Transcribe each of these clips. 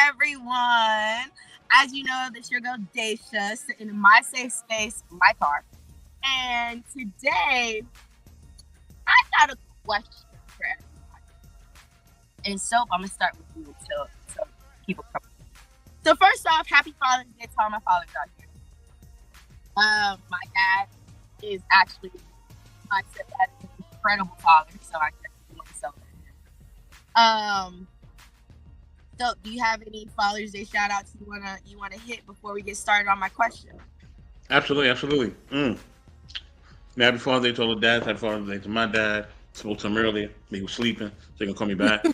everyone? As you know, this your girl Daisha sitting in my safe space, my car. And today, I got a question for everyone. And so I'm gonna start with you so people come. So first off, happy Father's Day to all my fathers out here. My dad is actually my stepdad is an incredible father, so I definitely want to celebrate him. So, do you have any Father's Day shout outs you wanna hit before we get started on my question? Absolutely. Happy Father's Day to all the dads. Happy Father's Day to my dad. Spoke to him earlier. He was sleeping, so he can call me back.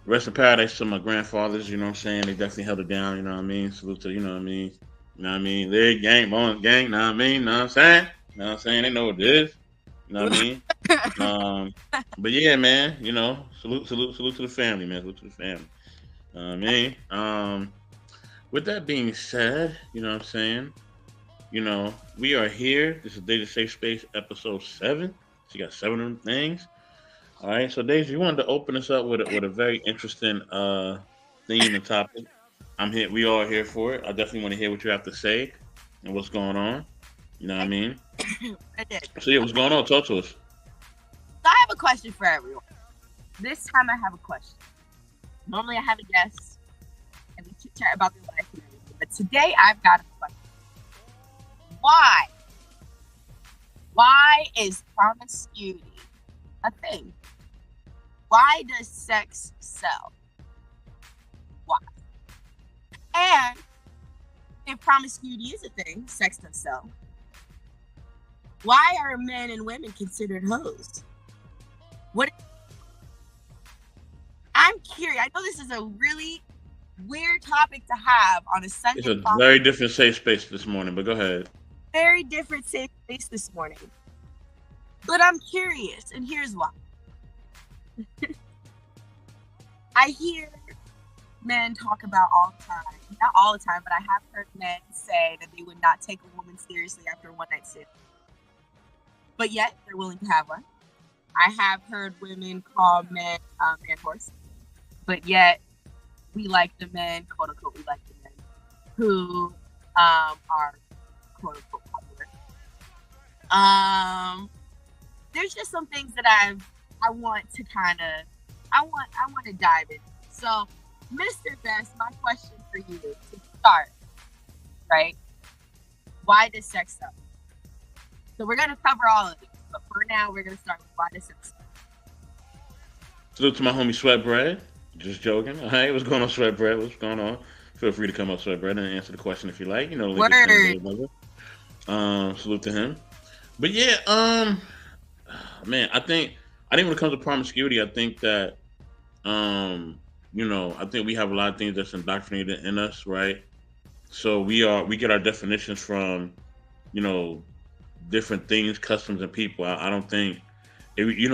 Rest in paradise to my grandfathers. You know what I'm saying? They definitely held it down. You know what I mean? Salute to you know what I mean. You know what I mean? Leg gang, bones gang. Know what I mean? Know what I'm saying? Know what I'm saying? They know what it is. You know what I mean? But yeah, man. You know, salute to the family, man. Salute to the family. Know what I mean? With that being said, you know what I'm saying? We are here. This is Data Safe Space episode 7. So you got 7 of them things. All right. So Daisy, you wanted to open us up with a very interesting theme and topic. I'm here. We all here for it. I definitely want to hear what you have to say and what's going on. You know what I mean? I did. So yeah, what's going on? Talk to us. So I have a question for everyone. This time I have a question. Normally I have a guest and we chit chat about their life and everything. But today I've got a question. Why? Why is promiscuity a thing? Why does sex sell? Why? And if promiscuity is a thing, sex does sell. Why are men and women considered hoes? What? I'm curious. I know this is a really weird topic to have on a Sunday. It's a very different safe space this morning, but go ahead. Very different safe space this morning. But I'm curious, and here's why. I hear men talk about all the time, not all the time, but I have heard men say that they would not take a woman seriously after a one night stand. But yet, they're willing to have one. I have heard women call men man horse. But yet, we like the men, quote unquote, we like the men who are quote unquote popular. There's just some things that I want to dive in. So, Mr. Best, my question for you to start, right? Why does sex sell? So we're gonna cover all of it, but for now we're gonna start with why does sex sell? Salute to my homie Sweat Bread. Just joking. All right, what's going on, Sweat Bread? What's going on? Feel free to come up, Sweat Bread, and answer the question if you like. You know, the link is pinned below. Salute to him. But yeah, man, I think when it comes to promiscuity, I think that I think we have a lot of things that's indoctrinated in us, right? So we get our definitions from, different things, customs, and people. I don't think if you're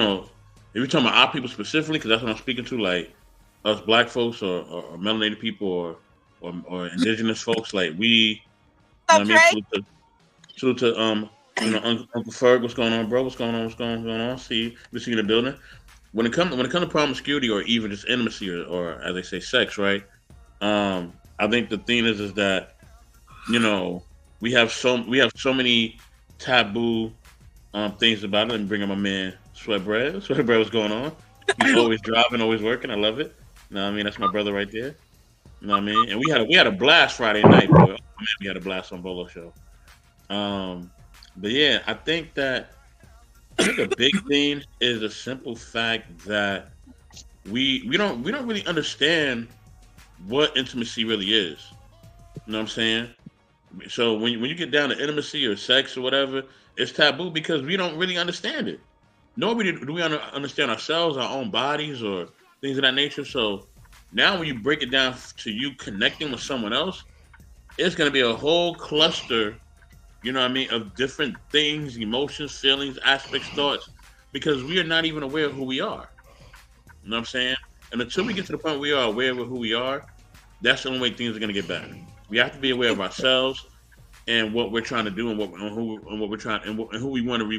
talking about our people specifically, because that's what I'm speaking to, like us black folks or melanated people or indigenous folks, like we, you know what I mean? Salute to Uncle Ferg, what's going on, bro? What's going on? See you in the building. When it comes to promiscuity or even just intimacy or as they say sex, right? I think the thing is that we have so many taboo things about it. Let me bring up my man Sweat Bread. Sweat Bread, what's going on? He's always driving, always working. I love it. You know what I mean? That's my brother right there. You know what I mean? And we had a blast Friday night, boy. Oh, man, we had a blast on Bolo Show. But yeah, I think a big thing is a simple fact that we don't really understand what intimacy really is. You know what I'm saying? So when you get down to intimacy or sex or whatever, it's taboo because we don't really understand it. Nobody do we understand ourselves, our own bodies, or things of that nature. So now when you break it down to you connecting with someone else, it's going to be a whole cluster, you know what I mean, of different things, emotions, feelings, aspects, thoughts, because we are not even aware of who we are. You know what I'm saying? And until we get to the point where we are aware of who we are, that's the only way things are going to get better. We have to be aware of ourselves and what we're trying to do and what we're trying and who we want to be,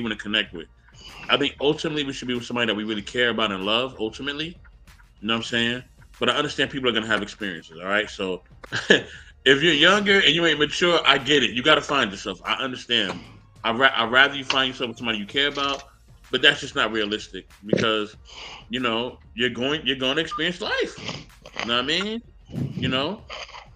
want to connect with. I think ultimately we should be with somebody that we really care about and love. Ultimately, You know what I'm saying? But I understand people are gonna have experiences. All right, so if you're younger and you ain't mature, I get it. You got to find yourself. I understand. I'd rather you find yourself with somebody you care about, but that's just not realistic because you're going to experience life. You know what I mean? You know,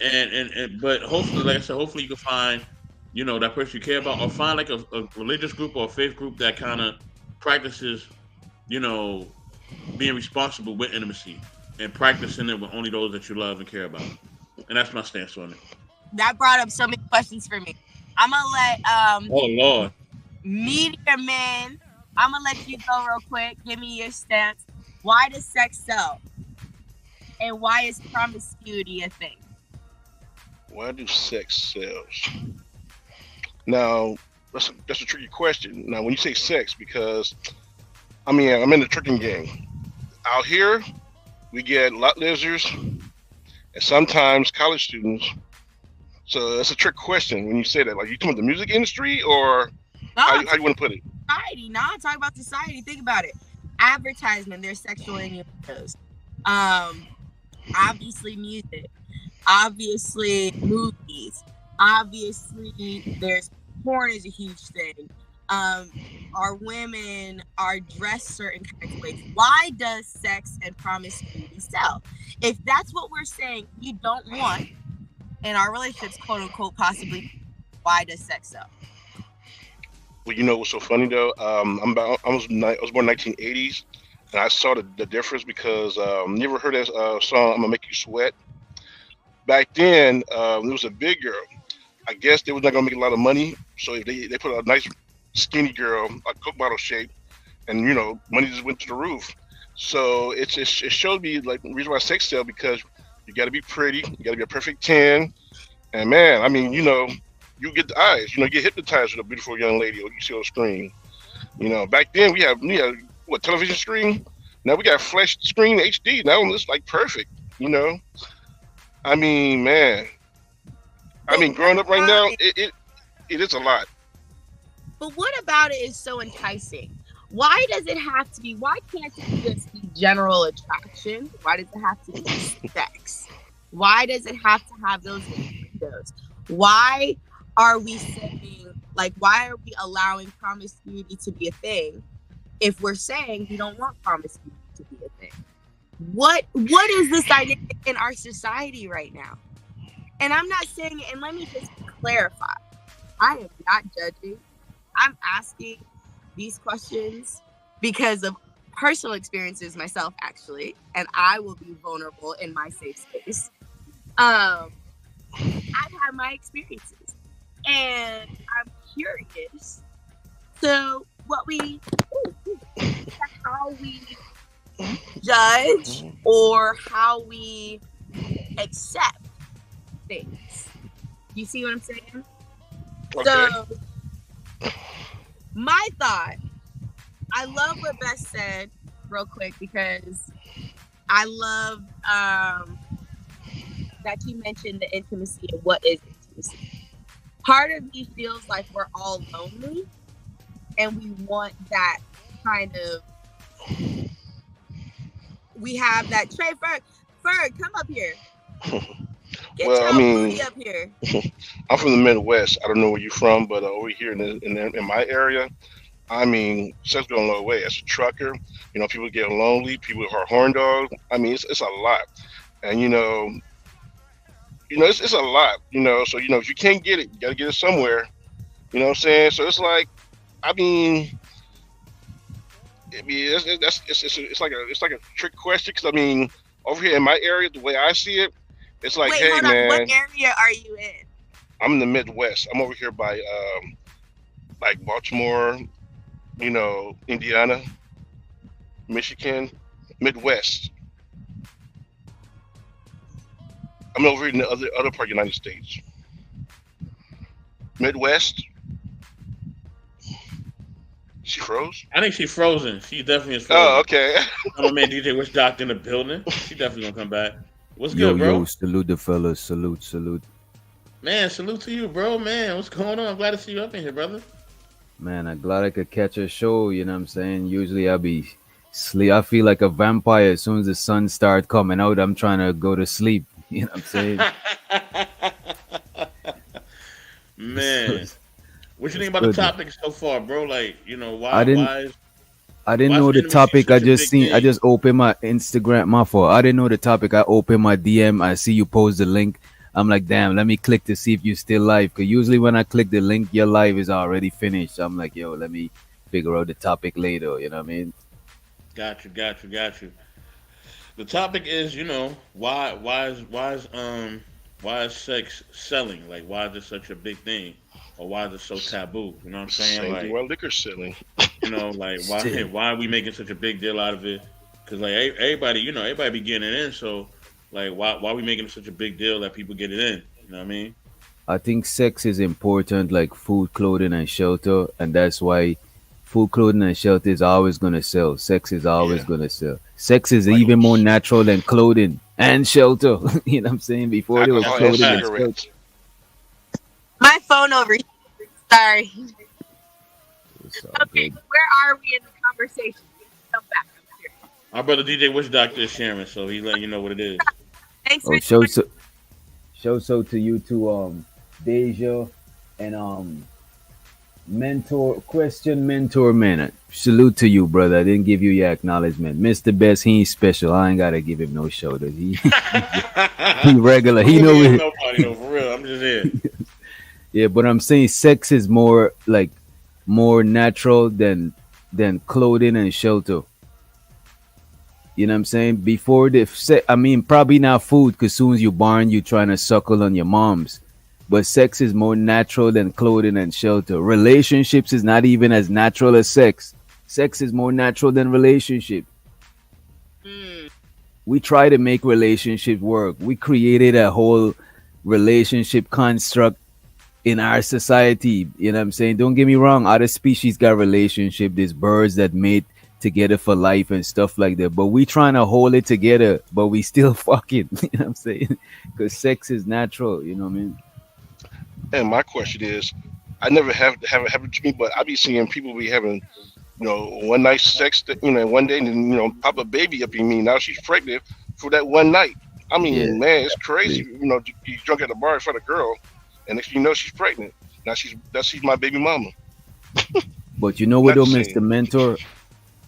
and but hopefully, like I said, hopefully you can find that person you care about, or find like a religious group or a faith group that kind of practices you know being responsible with intimacy and practicing it with only those that you love and care about. And that's my stance on it. That brought up so many questions for me. I'm gonna let Oh Lord. meteor man. I'm gonna let you go real quick. Give me your stance. Why does sex sell, and why is promiscuity a thing? Why do sex sells? Now, that's a tricky question. Now, when you say sex, because I mean, I'm in the tricking game. Out here, we get lot lizards and sometimes college students. So that's a trick question when you say that. Like, you talking about the music industry, or No, how you want to put it? society. No, I'm talking about society. Think about it. Advertisement. There's sexual innuendos. Um, obviously music. Obviously movies. Obviously, there's porn is a huge thing. Um, our women are dressed certain kinds of ways. Why does sex and promiscuity sell? If that's what we're saying, you don't want in our relationships, quote unquote, possibly. Why does sex sell? Well, you know what's so funny though? I was born in 1980s, and I saw the difference because you ever heard that song "I'm Gonna Make You Sweat"? Back then, it was a big girl. I guess they was not gonna make a lot of money, so if they put a nice skinny girl, like Coke bottle shape, and money just went to the roof. So it showed me like the reason why sex sell, because you got to be pretty, you got to be a perfect 10, and man, I mean, you get the eyes, you get hypnotized with a beautiful young lady or you see on the screen. Back then we had what, television screen. Now we got flash screen HD. Now it's like perfect. You know, I mean, man, I But mean, what growing up right about now, it? it is a lot. But what about it is so enticing? Why does it have to be? Why can't it just be general attraction? Why does it have to be sex? Why does it have to have those windows? Why are we saying, like, why are we allowing promiscuity to be a thing if we're saying we don't want promiscuity to be a thing? What is this dynamic in our society right now? And I'm not saying it, and let me just clarify. I am not judging. I'm asking these questions because of personal experiences myself, actually, and I will be vulnerable in my safe space. I've had my experiences, and I'm curious. So, how we judge or how we accept things. You see what I'm saying? Okay. So, my thought, I love what Beth said real quick because I love that you mentioned the intimacy and what is intimacy. Part of me feels like we're all lonely and we want that kind of, we have that. Trey, Ferg, come up here. Get Well, I your mean, booty up here. I'm from the Midwest. I don't know where you're from, but over here in my area, I mean, sex goes a long way. As a trucker, people get lonely. People are horn dogs. I mean, it's a lot, and it's a lot. So if you can't get it, you got to get it somewhere. You know what I'm saying? So it's like, I mean, it's like a trick question, because I mean, over here in my area, the way I see it, it's like, Wait, hey hold on. What man, area are you in? I'm in the Midwest. I'm over here by like Baltimore, Indiana, Michigan, Midwest. I'm over in the other part of the United States. Midwest. She froze. I think she's frozen. She definitely is Oh, frozen. okay. I'm a man DJ Witch Doctor in the building. She definitely gonna come back. What's Yo, good, yo, bro? salute the fellas. Salute, salute. Man, salute to you, bro. Man, what's going on? I'm glad to see you up in here, brother. Man, I'm glad I could catch a show, you know what I'm saying? Usually I'll be Sleep. I feel like a vampire. As soon as the sun start coming out, I'm trying to go to sleep. You know what I'm saying? So Man, what you it's think about the good. topic so far, bro? Like, I didn't I didn't why is know the intimacy topic. I such a just big seen. I thing? just opened my Instagram. My fault. I didn't know the topic. I opened my DM. I see you post the link. I'm like, damn. Let me click to see if you still live. Cause usually when I click the link, your live is already finished. I'm like, yo, let me figure out the topic later. You know what I mean? Got you, got you, got you. The topic is, why is sex selling? Like, why is it such a big thing, or why is it so S- taboo? You know what I'm saying? Same thing Like, about liquor selling. like why Shit. why are we making such a big deal out of it? Because like everybody, everybody be getting it in. So like, why are we making such a big deal that people get it in? You know what I mean? I think sex is important, like food, clothing, and shelter, and that's why food, clothing, and shelter is always gonna sell. Sex is always Yeah, gonna sell. Sex is like even more natural than clothing and shelter. You know what I'm saying? Before there was That's alcohol a and clothing and fact. shelter. cigarettes. My phone over here. Sorry. It's all Okay, good. where are we in the conversation? Come back. I'm serious. Our brother DJ Witch Doctor is sharing, so he's letting you know what it is. Thanks for Oh, joining. show to you to Deja and mentor question mentor man. Salute to you, brother. I didn't give you your acknowledgement. Mr. Best, he ain't special. I ain't gotta give him no shoulders. He regular. I'm He gonna know give it. nobody though, for real. I'm just here. Yeah, but I'm saying sex is more like more natural than clothing and shelter. You know what I'm saying? Before the I mean, probably not food, because soon as you born, you trying to suckle on your moms. But sex is more natural than clothing and shelter. Relationships is not even as natural as sex. Sex is more natural than relationship. Mm, We try to make relationship work. We created a whole relationship construct in our society. You know what I'm saying? Don't get me wrong, other species got relationship. There's birds that mate together for life and stuff like that. But we trying to hold it together, but we still fucking. You know what I'm saying? Because sex is natural. You know what I mean? And my question is, I never have it happen to me, but I be seeing people be having, one night sex, one day, and then pop a baby up in me. Now she's pregnant for that one night. I Yeah. mean, man, it's crazy. Exactly. You drunk at the bar in front of a girl, and next thing you know, she's pregnant. Now she's my baby mama. But you know what Not though, the Mr. same. Mentor?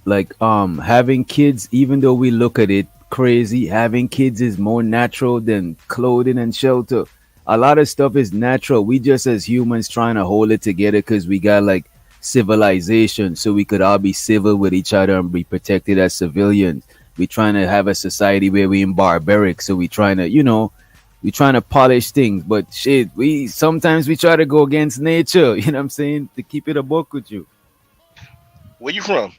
Like having kids, even though we look at it crazy, having kids is more natural than clothing and shelter. A lot of stuff is natural. We just as humans trying to hold it together because we got like civilization, so we could all be civil with each other and be protected as civilians. We trying to have a society where we in barbaric, so we trying to, we trying to polish things. But shit, we sometimes we try to go against nature. You know what I'm saying? To keep it a book with you. Where you from?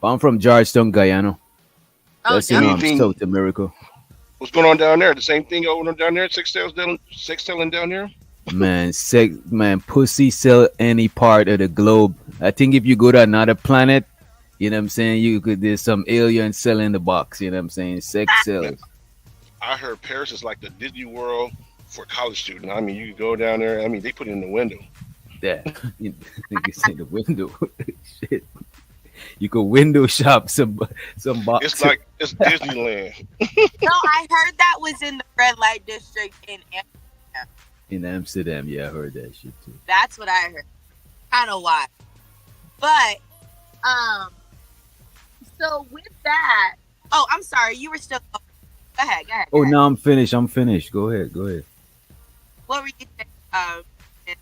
I'm from Georgetown, Guyana. oh, That's in dope. Anything? South America. What's going on down there? The same thing going on down there. Sex selling down there. Man, pussy sell any part of the globe. I think if you go to another planet, you know what I'm saying, you could there's some alien selling the box, you know what I'm saying? Sex Man, sells. I heard Paris is like the Disney World for college students. I mean, you could go down there. I mean, they put it in the window. Yeah. You think it's in the window. Shit. You could window shop some It's box like it's Disneyland. No, I heard that was in the red light district in Amsterdam. in Amsterdam. Yeah, I heard that shit too. That's what I heard. Kind of why. But um, so with that, oh, I'm sorry, you were still. Go ahead, go ahead, go Oh ahead. no, I'm finished. I'm finished. Go ahead. Go ahead. What were you saying? And-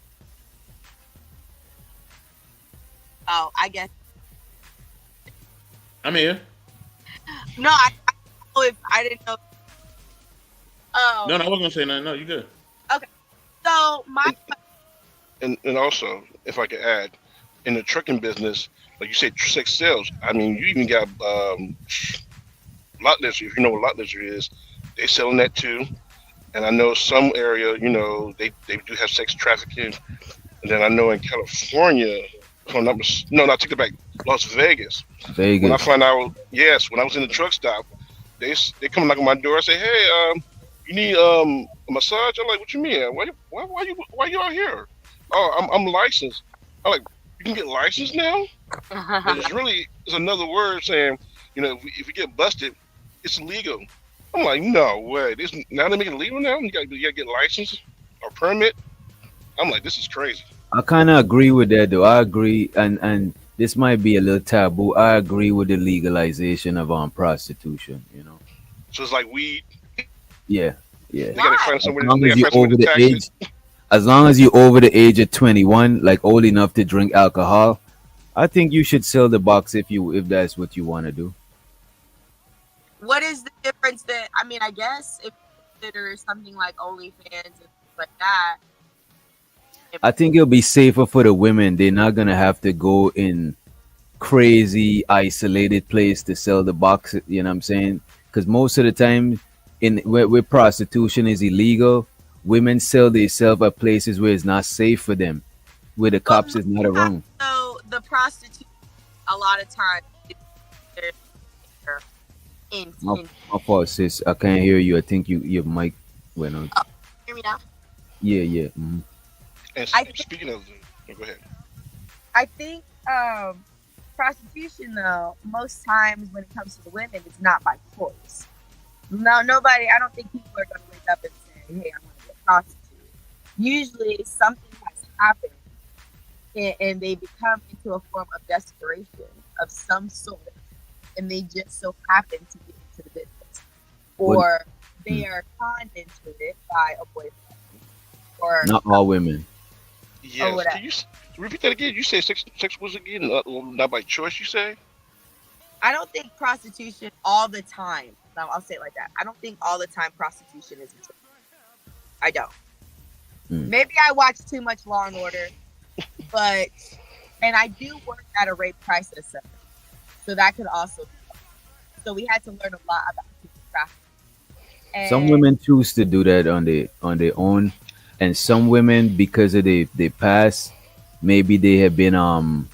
oh, I guess I'm here. no. I don't know if I didn't know. No, Oh, no, I wasn't gonna say nothing. No, you good. okay. So my And also, if I could add, in the trucking business, like you said, sex sales. I mean, you even got lot lizard. If you know what lot lizard is, they selling that too. And I know some area, they do have sex trafficking. And then I know in California, if I'm not no, no, I take it back. Las Vegas. When I Vegas. find out, yes, when I was in the truck stop, they come knock on my door. I say, hey, you need a massage? I'm like, what you mean? Why you out here? Oh, I'm licensed. I'm like, you can get licensed now? But it's another word saying if we get busted, it's illegal. I'm like, no way. This now they making it legal now. You got to get license or permit. I'm like, this is crazy. I kind of agree with that, though. I agree, and this might be a little taboo. I agree with the legalization of prostitution. So it's like weed. Yeah, yeah. They got to Why? find As somewhere. long They got as to you're find somewhere over to the tax it. age, as long as you're over the age of 21, like old enough to drink alcohol, I think you should sell the box if that's what you want to do. What is the difference that I mean? I guess if you consider something like OnlyFans and things like that, if, I think it'll be safer for the women. They're not gonna have to go in crazy isolated place to sell the box. You know what I'm saying? Because most of the time, where prostitution is illegal, women sell themselves at places where it's not safe for them, where the but cops is not around. so the prostitute a lot of times is their My, in my fault, sis. I can't hear you. I think your mic went on. oh, hear me now. Yeah, yeah. Mhm. And I think speaking of, go ahead. I think prostitution though most times when it comes to the women it's not by choice. No, nobody. I don't think people are going to wake up and say, "Hey, I want to be a prostitute." Usually, something has happened, and they become into a form of desperation of some sort, and they just so happen to get into the business, What? or Hmm. they are conned into it by a boyfriend, or Not all women. Yes. whatever. Can you repeat that again? You say sex was again not by choice. You say? I don't think prostitution all the time. I'll say it like that. I don't think all the time prostitution is a choice. I don't. Mm. Maybe I watch too much Law and Order, but and I do work at a rape crisis center, so that could also. So we had to learn a lot about human trafficking, Some and women choose to do that on their own, and some women because of their past, maybe they have been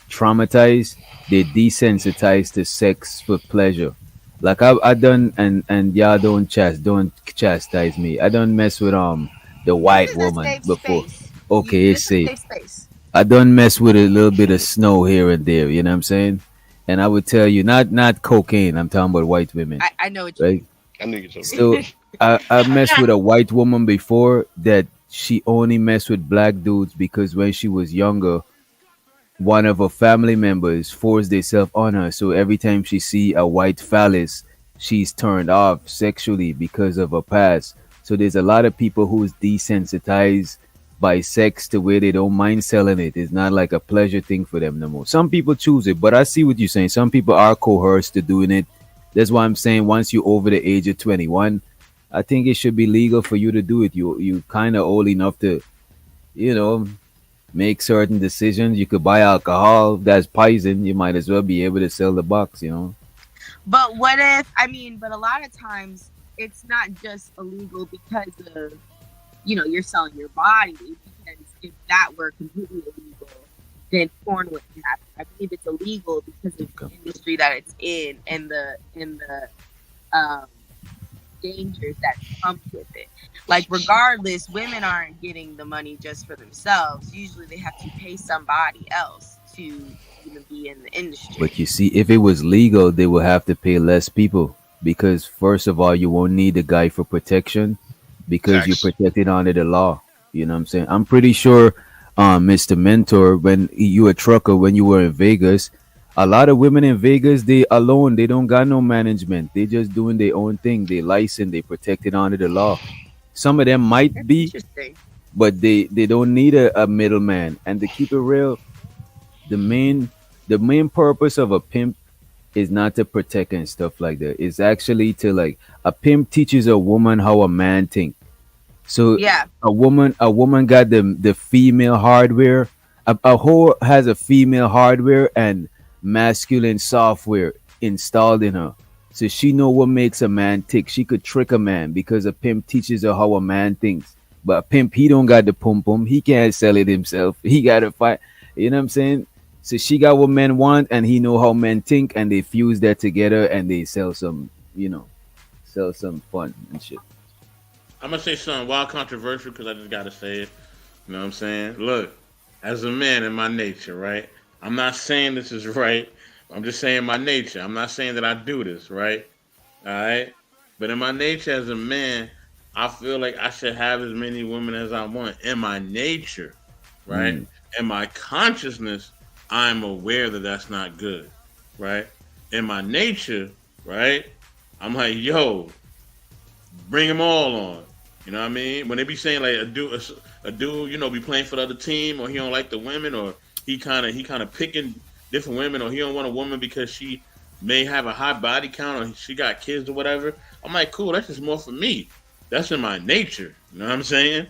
traumatized. They're desensitized to sex for pleasure. Like I done and y'all don't chastise me. I don't mess with the this white is a woman safe before. space. Okay, it's This is a safe. safe space. I done mess with a little bit of snow here and there. You know what I'm saying? And I would tell you, not cocaine. I'm talking about white women, I know what you right? mean. I knew you told me. So I messed with a white woman before that she only messed with black dudes because when she was younger, one of her family members forced themselves on her. So every time she see a white phallus, she's turned off sexually because of her past. So there's a lot of people who's desensitized by sex to where they don't mind selling it. It's not like a pleasure thing for them no more. Some people choose it, but I see what you're saying. Some people are coerced to doing it. That's why I'm saying once you're over the age of 21, I think it should be legal for you to do it. You kind of old enough to, you know, make certain decisions. You could buy alcohol that's poison. You might as well be able to sell the box. But what if I mean? But a lot of times it's not just illegal because of you're selling your body. Because if that were completely illegal, then porn wouldn't happen. I believe it's illegal because of the Okay. industry that it's in and the um, dangers that come with it. Like regardless, women aren't getting the money just for themselves. Usually they have to pay somebody else to even be in the industry. But you see, if it was legal, they would have to pay less people because first of all, you won't need a guy for protection because you're Tax. protected under the law. You know what I'm saying? I'm pretty sure, Mr. Mentor, when you a trucker, when you were in Vegas, a lot of women in Vegas, they alone, they don't got no management. They just doing their own thing. They licensed, they protected under the law. Some of them might That's be, interesting. but they don't need a middleman. And to keep it real, the main the main purpose of a pimp is not to protect and stuff like that. It's actually to like a pimp teaches a woman how a man think. So Yeah. a woman got the female hardware. A whore has a female hardware and masculine software installed in her. So she know what makes a man tick. She could trick a man because a pimp teaches her how a man thinks. But a pimp, he don't got the pum pum. He can't sell it himself. He gotta fight. You know what I'm saying? So she got what men want, and he know how men think, and they fuse that together, and they sell some fun and shit. I'm gonna say something wild controversial because I just gotta say it. You know what I'm saying? Look, as a man in my nature, right? I'm not saying this is right, I'm just saying my nature. I'm not saying that I do this, right? All right. But in my nature as a man, I feel like I should have as many women as I want. In my nature, right? Mm. In my consciousness, I'm aware that that's not good, right? In my nature, right? I'm like, yo, bring them all on. You know what I mean? When they be saying like a dude, be playing for the other team, or he don't like the women, or he kind of picking different women, or he don't want a woman because she may have a high body count, or she got kids or whatever. I'm like, cool. That's just more for me. That's in my nature. You know what I'm saying?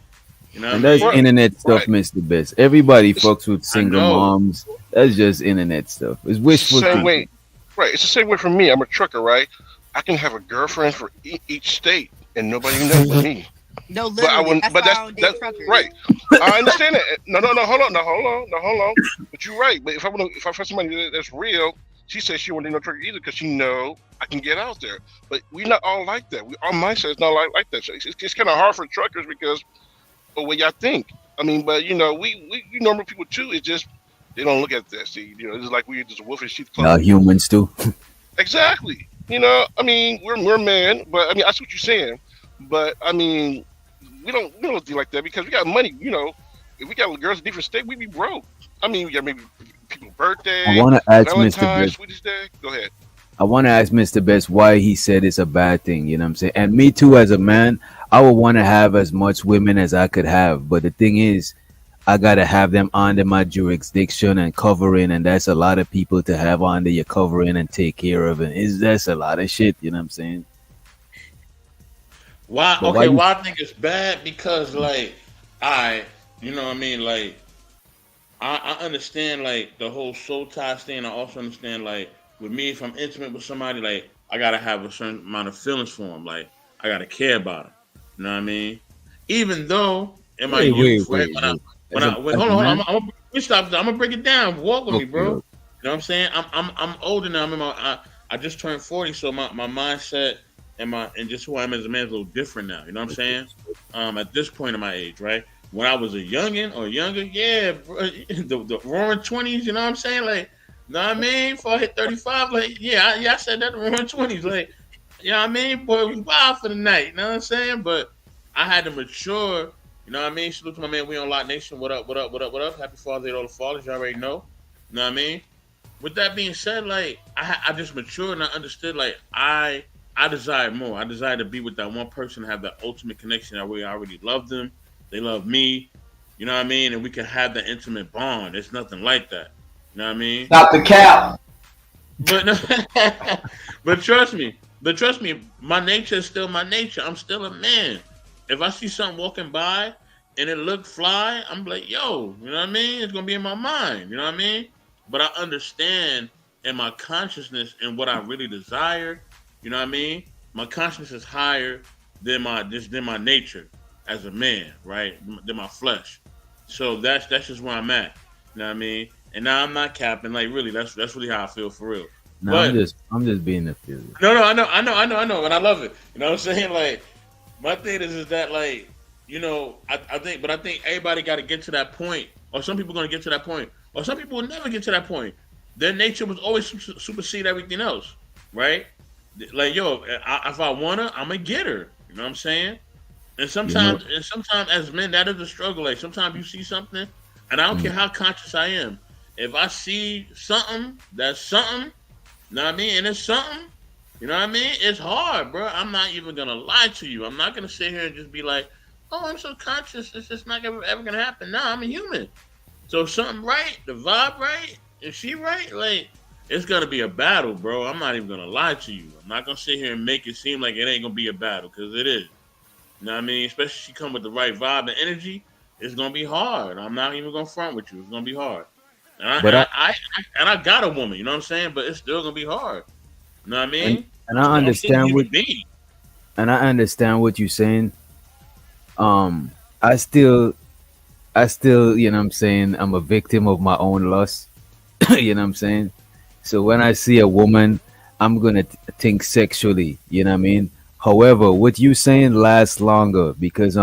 You know what I And that's Right, mean? internet stuff, right. Mr. Best. Everybody It's fucks with I single know. moms. That's just internet stuff. It's it's the wishful same I, way. thinking. Right. It's the same way for me. I'm a trucker, right? I can have a girlfriend for each state, and nobody know but me. No, But I literally. wouldn't. That's But why that's I don't date that. truckers. Right. I understand that. No, no, no. Hold on. No, hold on. No, hold on. But you're right. But if I find somebody that's real, she says she won't do no trucker either because she know I can get out there. But we not all like that. Our mindset is not like that. So it's kind of hard for truckers because of what y'all think. I mean, but we normal people too. It's just they don't look at that. See, it's like we're just wolf in sheep's Y'all clothing. humans too. Exactly. I mean, we're men, but I mean, I see what you're saying. But I mean, we don't do like that because we got money. If we got girls in different state, we be broke. I mean, we got maybe people's I birthday, want to ask Mr. Valentine's, Best. Sweetest Day. Go ahead. I want to ask Mr. Best why he said it's a bad thing. You know what I'm saying? And me too, as a man, I would want to have as much women as I could have. But the thing is, I gotta have them under my jurisdiction and covering, and that's a lot of people to have under your covering and take care of. And is that's a lot of shit. You know what I'm saying? why? But why Okay. you? Why I think it's bad because you know what I mean? Like, I understand like the whole soul tie thing. I also understand like with me, if I'm intimate with somebody, like I gotta have a certain amount of feelings for them. Like I gotta care about them. You know what I mean? Even though in my Wait, wait, youth, right? wait, When I wait. when I wait, As hold a on, hold on. man, We stop. I'm gonna break it down. Walk with me, okay, bro. You okay. know what I'm saying? I'm older now. I just turned 40, so my mindset and just who I am as a man is a little different now. You know what I'm saying? At this point in my age, right? When I was a youngin or younger, yeah, bro, the roaring 20s. You know what I'm saying? Like, know what I mean? Before I hit 35, like, yeah, I said that the roaring 20s, like, you know what I mean? Boy, we wild for the night. You know what I'm saying? But I had to mature. You know what I mean? Salute to my man. We on Lot Nation. What up? What up? What up? What up? Happy Father's Day to all the fathers. You already know. You know what I mean? With that being said, like I just matured and I understood like I desire more. I desire to be with that one person, have that ultimate connection that we already love them, they love me, you know what I mean, and we can have that intimate bond. It's nothing like that. You know what I mean? Stop the cap. But but trust me, my nature is still my nature. I'm still a man. If I see something walking by and it look fly, I'm like, yo, you know what I mean? It's gonna be in my mind, you know what I mean? But I understand in my consciousness and what I really desire, you know what I mean? My consciousness is higher than my nature as a man, right? Than my flesh. So that's just where I'm at. You know what I mean? And now I'm not capping, like really, that's really how I feel for real. No, But I'm just being a few. no, I know, and I love it. You know what I'm saying? Like my thing is that like I think everybody got to get to that point, or some people going to get to that point, or some people will never get to that point. Their nature was always supersede everything else, right? Like yo, if I want her, I'm gonna get her. You know what I'm saying? You know. And sometimes as men, that is a struggle. Like sometimes you see something, and I don't care Mm, how conscious I am. If I see something, that's something. You know what I mean? And it's something. You know what I mean? It's hard, bro. I'm not even gonna lie to you. I'm not gonna sit here and just be like, "Oh, I'm so conscious. It's just not ever gonna happen." Nah, I'm a human. So if something right, the vibe right, if she right, like it's gonna be a battle, bro. I'm not even gonna lie to you. I'm not gonna sit here and make it seem like it ain't gonna be a battle because it is. You know what I mean? Especially if she come with the right vibe and energy, it's gonna be hard. I'm not even gonna front with you. It's gonna be hard. And I, but and I I got a woman. You know what I'm saying? But it's still gonna be hard. You know what I and mean? and I I'm still a understand what human being. and I understand what you're saying. Um, I still you know what I'm saying, I'm a victim of my own lust. You know what I'm saying? So when I see a woman, I'm gonna think sexually. You know what I mean? However, what you saying lasts longer because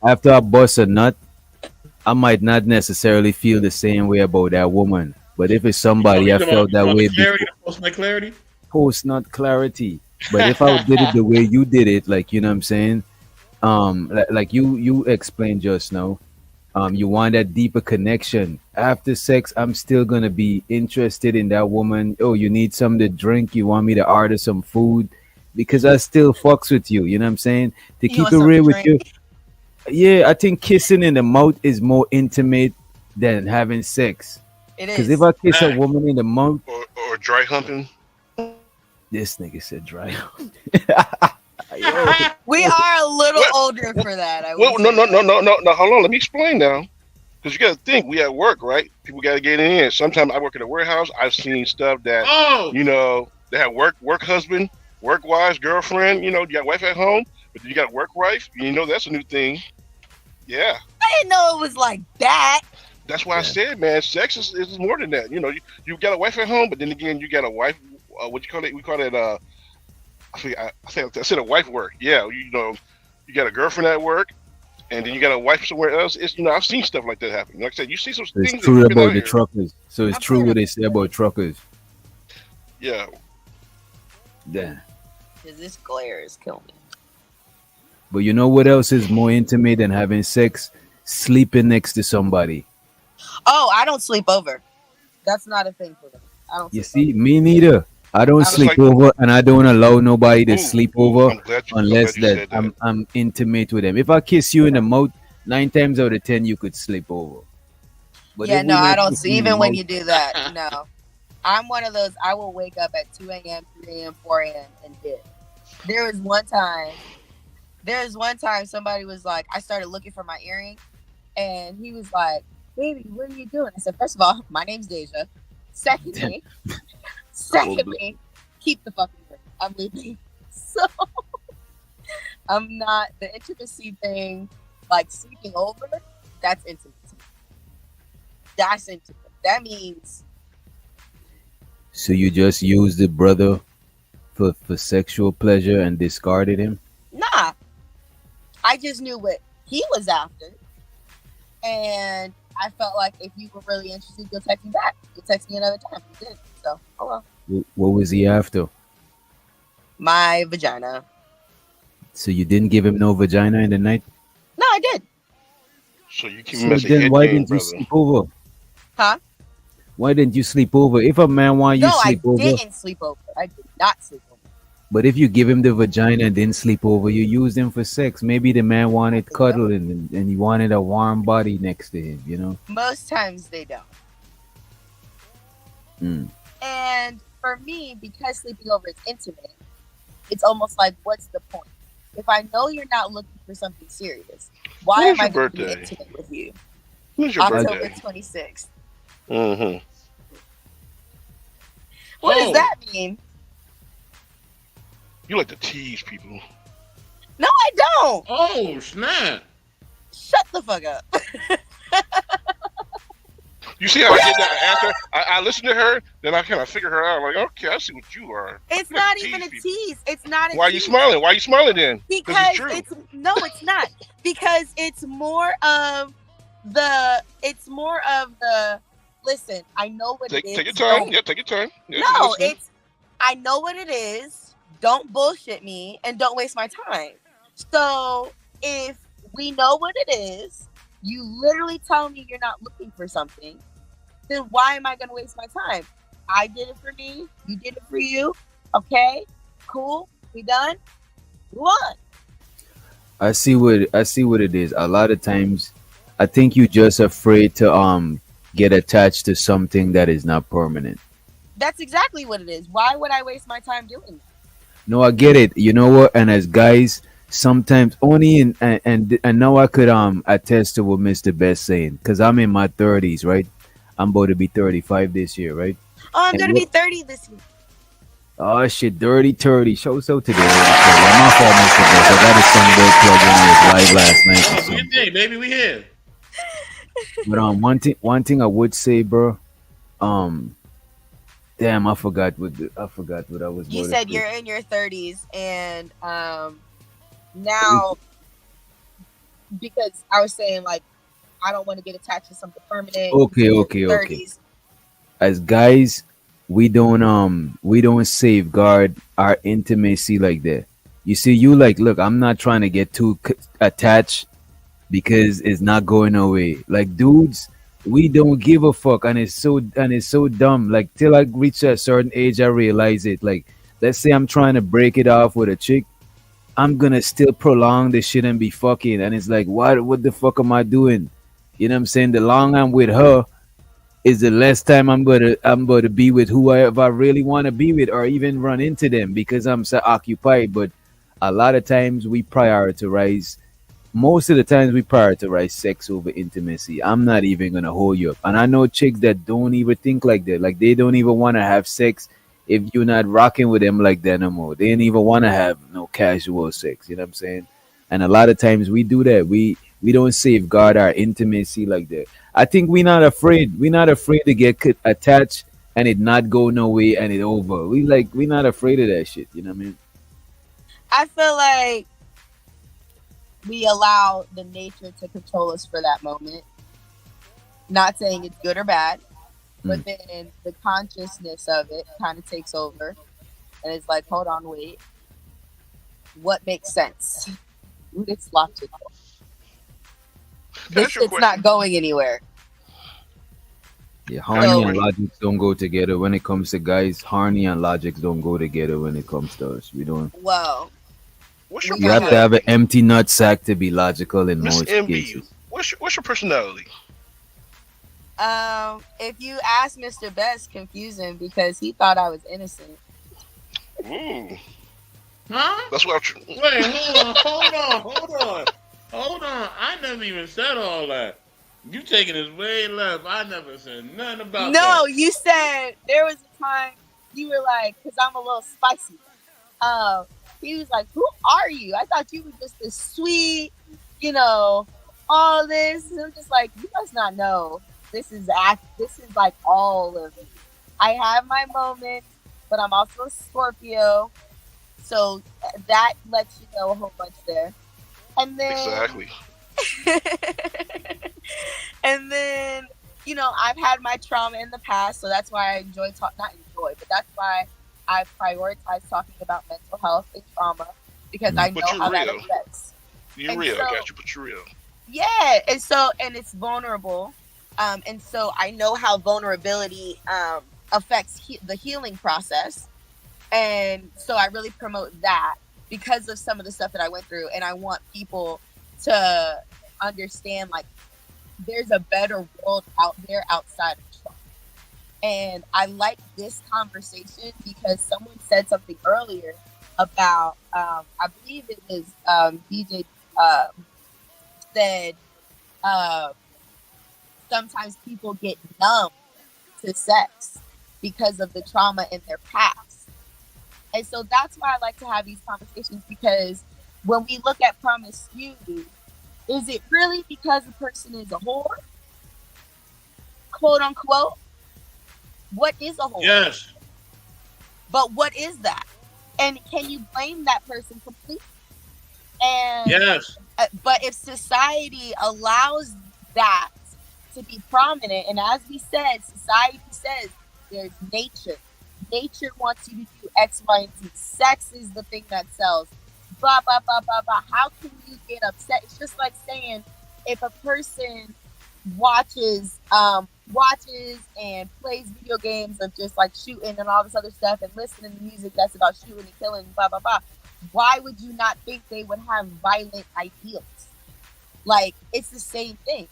after I bust a nut, I might not necessarily feel the same way about that woman. But if it's Oh, somebody you I talking about, felt that the way clarity, before, the post my clarity? post not clarity. But if I did it the way you did it, like you know what I'm saying, like you explained just now, you want that deeper connection after sex. I'm still gonna be interested in that woman. Oh, you need something to drink, you want me to order some food, because I still fucks with you, you know what I'm saying, to You keep want it something real to with drink? you. Yeah, I think kissing in the mouth is more intimate than having sex. It Because if is. I kiss a Facts. woman in the mouth, or dry humping. this nigga said dry. Yo, We are a little What? older for that. I will Well, no, say no, that. no, no, no, no. Hold on. Let me explain now. Because you got to think, we at work, right? People got to get in. Sometimes I work at a warehouse. I've seen stuff that, Oh, they have work husband, work wives, girlfriend. You got wife at home, but then you got work wife. That's a new thing. Yeah, I didn't know it was like that. that's why I yeah, said, man, sex is more than that. You got a wife at home, but then again, you got a wife. What you call it? We call it. I said a wife work. Yeah, you got a girlfriend at work, and then you got a wife somewhere else. I've seen stuff like that happen. Like I said, you see some it's things that true creeping out about the here. truckers. So it's I've true seen what it they say about truckers. Yeah, Yeah. because this glare is killing me. But you know what else is more intimate than having sex? Sleeping next to somebody. Oh, I don't sleep over. That's not a thing for me. I don't You sleep over. see, me neither. I don't I don't just sleep like, sleep over. over, and I don't allow nobody to ooh, sleep ooh. over I'm glad unless you that said that. I'm intimate with them. If I kiss you in the mouth, 9 times out of 10 you could sleep over. But Yeah, if no, we I not don't kissing see. in the Even when mouth, you do that, no. I'm one of those. I will wake up at 2 a.m., 3 a.m., 4 a.m. and dip. There was one time. There was one time somebody was like, I started looking for my earring, and he was like, "Baby, what are you doing?" I said, "First of all, my name's Daisha. Secondly, secondly, keep the fucking ring. I'm leaving." So I'm not the intimacy thing, like sleeping over. That's intimate. That's intimate. That means so you just use the brother for sexual pleasure and discarded him. nah. I just knew what he was after, and I felt like if you were really interested, you'll text me back. You'll text me another time. You did. So, oh well. What was he after? My vagina. So you didn't give him no vagina in the night. No, I did. So you keep him So as a then head why game, didn't you brother. sleep over? Huh? Why didn't you sleep over? If a man want you No, I sleep over, didn't sleep over. I did not sleep over. but if you give him the vagina and didn't sleep over, you used him for sex. Maybe the man I wanted think so. cuddling and he wanted a warm body next to him, you know? Most times they don't. Mm. And for me, because sleeping over is intimate, it's almost like, what's the point? If I know you're not looking for something serious, why When is am I your going to be birthday? intimate with you? When's your October birthday? 26th. Mm-hmm. What does oh, that mean? You like to tease people. No, I don't. oh, snap! Shut the fuck up. You see how I did that after I listened to her, then I kind of figured her out. Like, okay, I see what you are. It's You like not to even a tease people. tease. It's not a Why are you tease. smiling? Why are you smiling then? Because it's Because true. it's no, it's not. Because it's more of the. It's more of the. Listen, I know what it Take your is. time. Don't. Yeah, take your time. Yeah, I'm No, listening. it's. I know what it is. Don't bullshit me and don't waste my time. So if we know what it is, you literally tell me you're not looking for something, then why am I going to waste my time? I did it for me. You did it for you. Okay, cool. We done. Move on. I see what it is. A lot of times I think you just afraid to get attached to something that is not permanent. That's exactly what it is. Why would I waste my time doing that? No, I get it. You know what? And as guys, sometimes only in and now I could attest to what Mr. Best saying because I'm in my 30s, right? I'm about to be 35 this year, right? Oh, I'm And going to what? be 30 this year. Oh shit, dirty 30. Show so today. Yeah, my fault, Mr. Best. I got a Sunday plug in with live last night or Oh, do your something. thing, baby. We here. But one thing I would say, bro. Um, damn, I forgot what I was You about to said say. you're in your 30s, and now because I was saying like I don't want to get attached to something permanent. You Okay, said you're in okay, your okay. 30s. as guys, we don't safeguard our intimacy like that. You see, you like, look, I'm not trying to get too attached because it's not going away. Like dudes, we don't give a fuck, and it's so dumb. Like till I reach a certain age, I realize it. Like let's say I'm trying to break it off with a chick, I'm gonna still prolong the shit and be fucking, and it's like, what the fuck am I doing? You know what I'm saying? The longer I'm with her, is the less time I'm going to be with whoever I really want to be with, or even run into them because I'm so occupied. But a lot of times we prioritize. Most of the times we prioritize sex over intimacy. I'm not even gonna hold you up, and I know chicks that don't even think like that. Like they don't even want to have sex if you're not rocking with them like that no more. They don't even want to have no casual sex. You know what I'm saying? And a lot of times we do that. We don't safeguard our intimacy like that. I think we're not afraid. We're not afraid to get attached and it not go no way and it over. We're not afraid of that shit. You know what I mean? I feel like we allow the nature to control us for that moment. Not saying it's good or bad, but Mm. then the consciousness of it kind of takes over, and it's like, hold on, wait, what makes sense? It's logical. Can I This ask you a shit's not question? going anywhere. Yeah, Can I ask you harmony a So, and question? logic don't go together when it comes to guys. Harmony and logic don't go together when it comes to us. We don't. well, What's your we You have to gotta. have an personality, empty nut sack to be logical in Miss most MB? cases. What's your personality? If you ask Mr. Best, confuse him because he thought I was innocent. Ooh, Huh? that's what I'm. Wait, hold on. I never even said all that. You taking this way left. I never said nothing about No, that. you said there was a time you were like, because I'm a little spicy. Um, he was like, "Who are you? I thought you were just this sweet, you know, all this." And I'm just like, "You must not know. This is act. This is like all of me. I have my moments, but I'm also a Scorpio, so that lets you know a whole bunch there." And then, Exactly. and then, I've had my trauma in the past, so that's why I enjoy talk. Not enjoy, but that's why I prioritize talking about mental health and trauma because I Mm. But know you're how that real. affects. You're And real. I so, got you. But you're real. yeah, and it's vulnerable. And so I know how vulnerability affects the healing process, and so I really promote that because of some of the stuff that I went through, and I want people to understand like there's a better world out there outside of trauma. And I like this conversation because someone said something earlier about, I believe it was DJ said, uh, sometimes people get numb to sex because of the trauma in their past. And so that's why I like to have these conversations because when we look at promiscuity, is it really because a person is a whore, quote unquote? What is a whore? Yes. But what is that? And can you blame that person completely? And Yes. but if society allows that to be prominent, and as we said, society says there's nature. Nature wants you to do X, Y, and Z. Sex is the thing that sells. Blah blah blah blah blah. How can you get upset? It's just like saying if a person watches and plays video games of just like shooting and all this other stuff and listening to music that's about shooting and killing and blah blah blah, why would you not think they would have violent ideals? Like it's the same thing.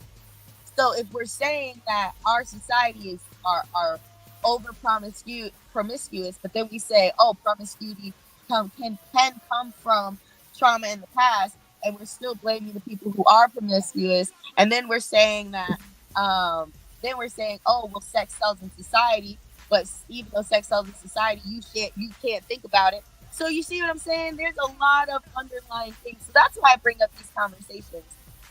So if we're saying that our society is are over promiscuous, but then we say, oh, promiscuity can come from trauma in the past, and we're still blaming the people who are promiscuous, and then we're saying that, oh, well, sex sells in society, but even though sex sells in society, you can't think about it. So you see what I'm saying? There's a lot of underlying things. So that's why I bring up these conversations.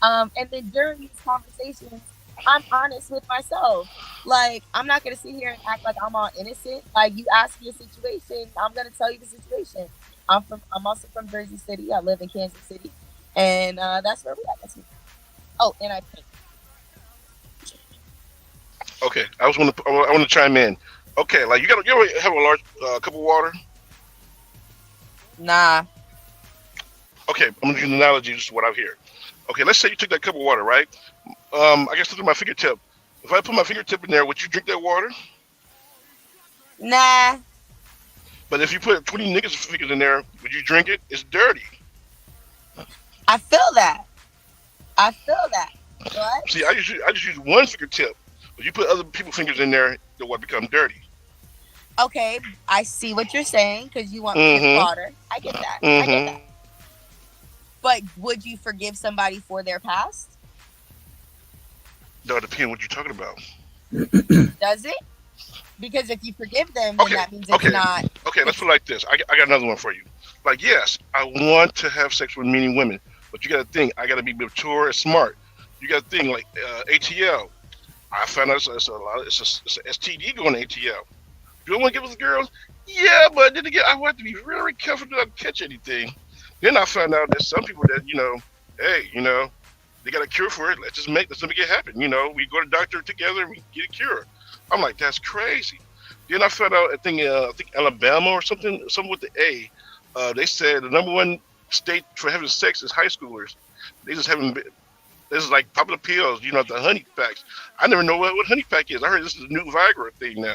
And then during these conversations, I'm honest with myself. Like, I'm not gonna sit here and act like I'm all innocent. Like, you ask me a situation, I'm gonna tell you the situation. I'm also from Jersey City. I live in Kansas City, and that's where we at. That's me. Oh, and I paint. Okay, I want to chime in. Okay, like you ever have a large cup of water? Nah. Okay, I'm gonna use an analogy. Just what I hear. Okay, let's say you took that cup of water, right? I guess look at my fingertip. If I put my fingertip in there, would you drink that water? Nah. But if you put 20 niggas' fingers in there, would you drink it? It's dirty. I feel that. I feel that. But See, I just use one fingertip. But you put other people's fingers in there, the water become dirty. okay, I see what you're saying because you want pure Mm-hmm. water. I get that. I get that. Mm-hmm. But would you forgive somebody for their past? No, it depends what you're talking about. Does it? Because if you forgive them, then Okay, that means it's okay, not. okay. Let's It's put it like this. I got another one for you. Like, yes, I want to have sex with many women, but you got to think. I got to be mature and smart. You got to think like ATL. I found out it's a lot. It's a STD going to ATL. Do I want to get with the girls? Yeah, but then again, I want to be really careful not to catch anything. Then I found out that some people that hey, they got a cure for it. Let's make it happen. We go to the doctor together and we get a cure. I'm like, that's crazy. Then I found out, I think Alabama or something with the A. They said the number one state for having sex is high schoolers. They just having this is like popping the pills, the honey packs. I never know what honey pack is. I heard this is a new Viagra thing now.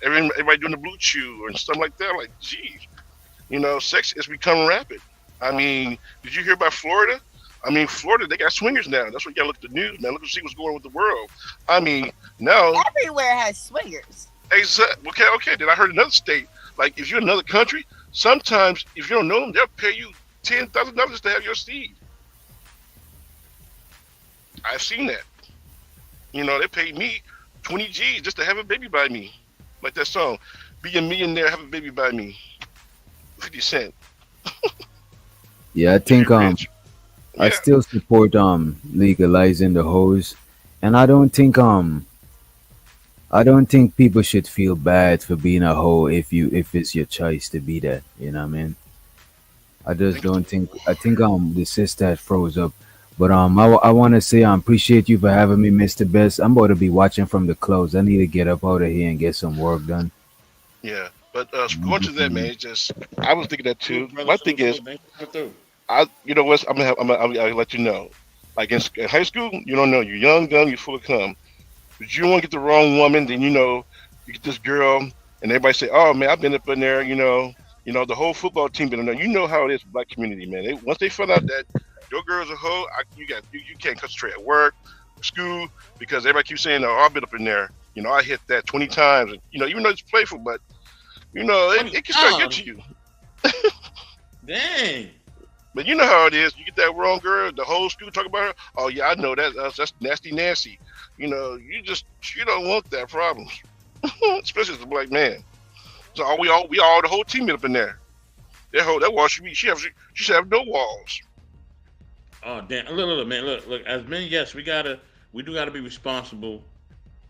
Everybody doing the blue chew and stuff like that. I'm like, geez, sex is becoming rapid. I mean, did you hear about Florida? I mean, Florida, they got swingers now. That's what you gotta look at the news, man. Look to see what's going on with the world. I mean, now, Everywhere has swingers. okay. Then I heard another state, like if you're in another country, sometimes if you don't know them, they'll pay you $10,000 to have your seed. I've seen that. They paid me 20 G's just to have a baby by me. Like that song, "Be a Millionaire, Have a Baby by Me." 50 Cent. Yeah, I If think you're rich, I yeah. still support legalizing the hose, and I don't think people should feel bad for being a hoe if it's your choice to be that. You know what I mean? I I just think it's don't think. I think the sister froze up. But I want to say I appreciate you for having me, Mr. Best. I'm about to be watching from the close. I need to get up out of here and get some work done. yeah. But going to that, man, it's just I was thinking that too. Salute, brother. My thing Salute, is, salute. Thanks for coming through. you know what? I'll let you know. Like in high school, you don't know. You're young, dumb, you're full of cum. But you don't want to get the wrong woman, then you get this girl, and everybody say, "Oh man, I've been up in there." The whole football team been in there. You know how it is, black community, man. Once they find out that your girl's a hoe, you can't concentrate at work, school, because everybody keeps saying, "Oh, I've been up in there." I hit that 20 times. And, even though it's playful, but it, 20 it can start getting times. to you. Dang. But you know how it is. You get that wrong girl, the whole school talk about her. Oh yeah, I know that. That's nasty Nancy. You don't want that problem, especially as a black man. So we all the whole team been up in there. That wall she should have no walls. Oh damn! Look, man. Look. As men, yes, we do gotta be responsible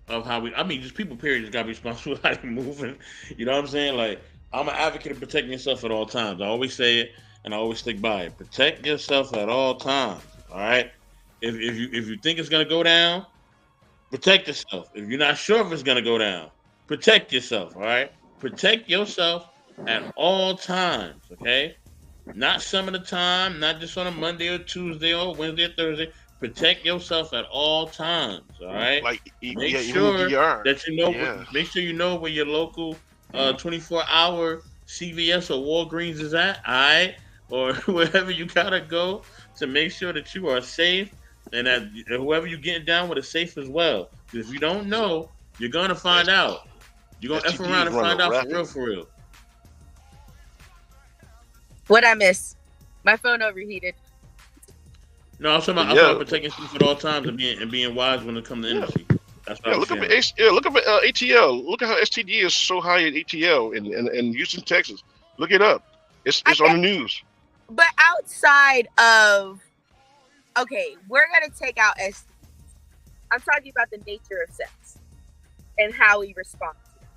of how we. I mean, just people. Period. Just gotta be responsible of how they moving. You know what I'm saying? Like, I'm an advocate of protecting yourself at all times. I always say it, and I always stick by it. Protect yourself at all times. All right. If you think it's gonna go down, protect yourself. If you're not sure if it's gonna go down, protect yourself. All right. Protect yourself at all times. Okay. Not some of the time, not just on a Monday or Tuesday or Wednesday or Thursday. Protect yourself at all times. All right. Like Make yeah, even in sure DR. that you know. Yeah, Make sure you know where your local 24-hour CVS or Walgreens is at. All right, or wherever you gotta go to make sure that you are safe and that whoever you're getting down with is safe as well. Because if you don't know, you're gonna find S- out. You're gonna f STD around is and running find out for rapid. real, for real. What I miss? My phone overheated. No, But I'm talking about yeah, protecting yourself at all times and being wise when it comes to yeah, intimacy. That's what I yeah. was Look up at sharing. ATL. Look at how STD is so high at ATL in Houston, Texas. Look it up. It's I it's on get, the news. but outside of okay, we're gonna take out S. I'm talking about the nature of sex and how we respond to it.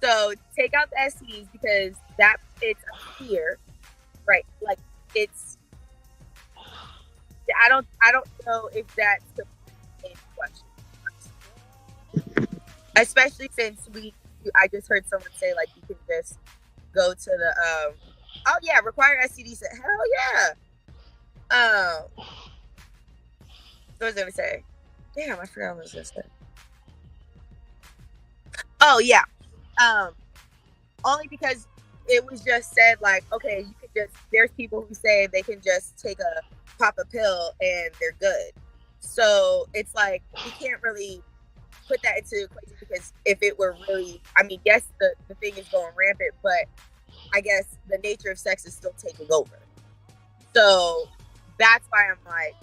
So take out the STDs because that it's a fear, right? Like it's I don't know if that's the main question. especially since I just heard someone say like you can just go to the oh yeah, required STD set. Hell yeah. What was I gonna say? Damn, I forgot what I was gonna say. Oh yeah. Only because it was just said like, okay, you can just, there's people who say they can just pop a pill and they're good. So it's like we can't really put that into the equation, because if it were really, I mean, yes, the thing is going rampant, but I guess the nature of sex is still taking over. So that's why I'm like,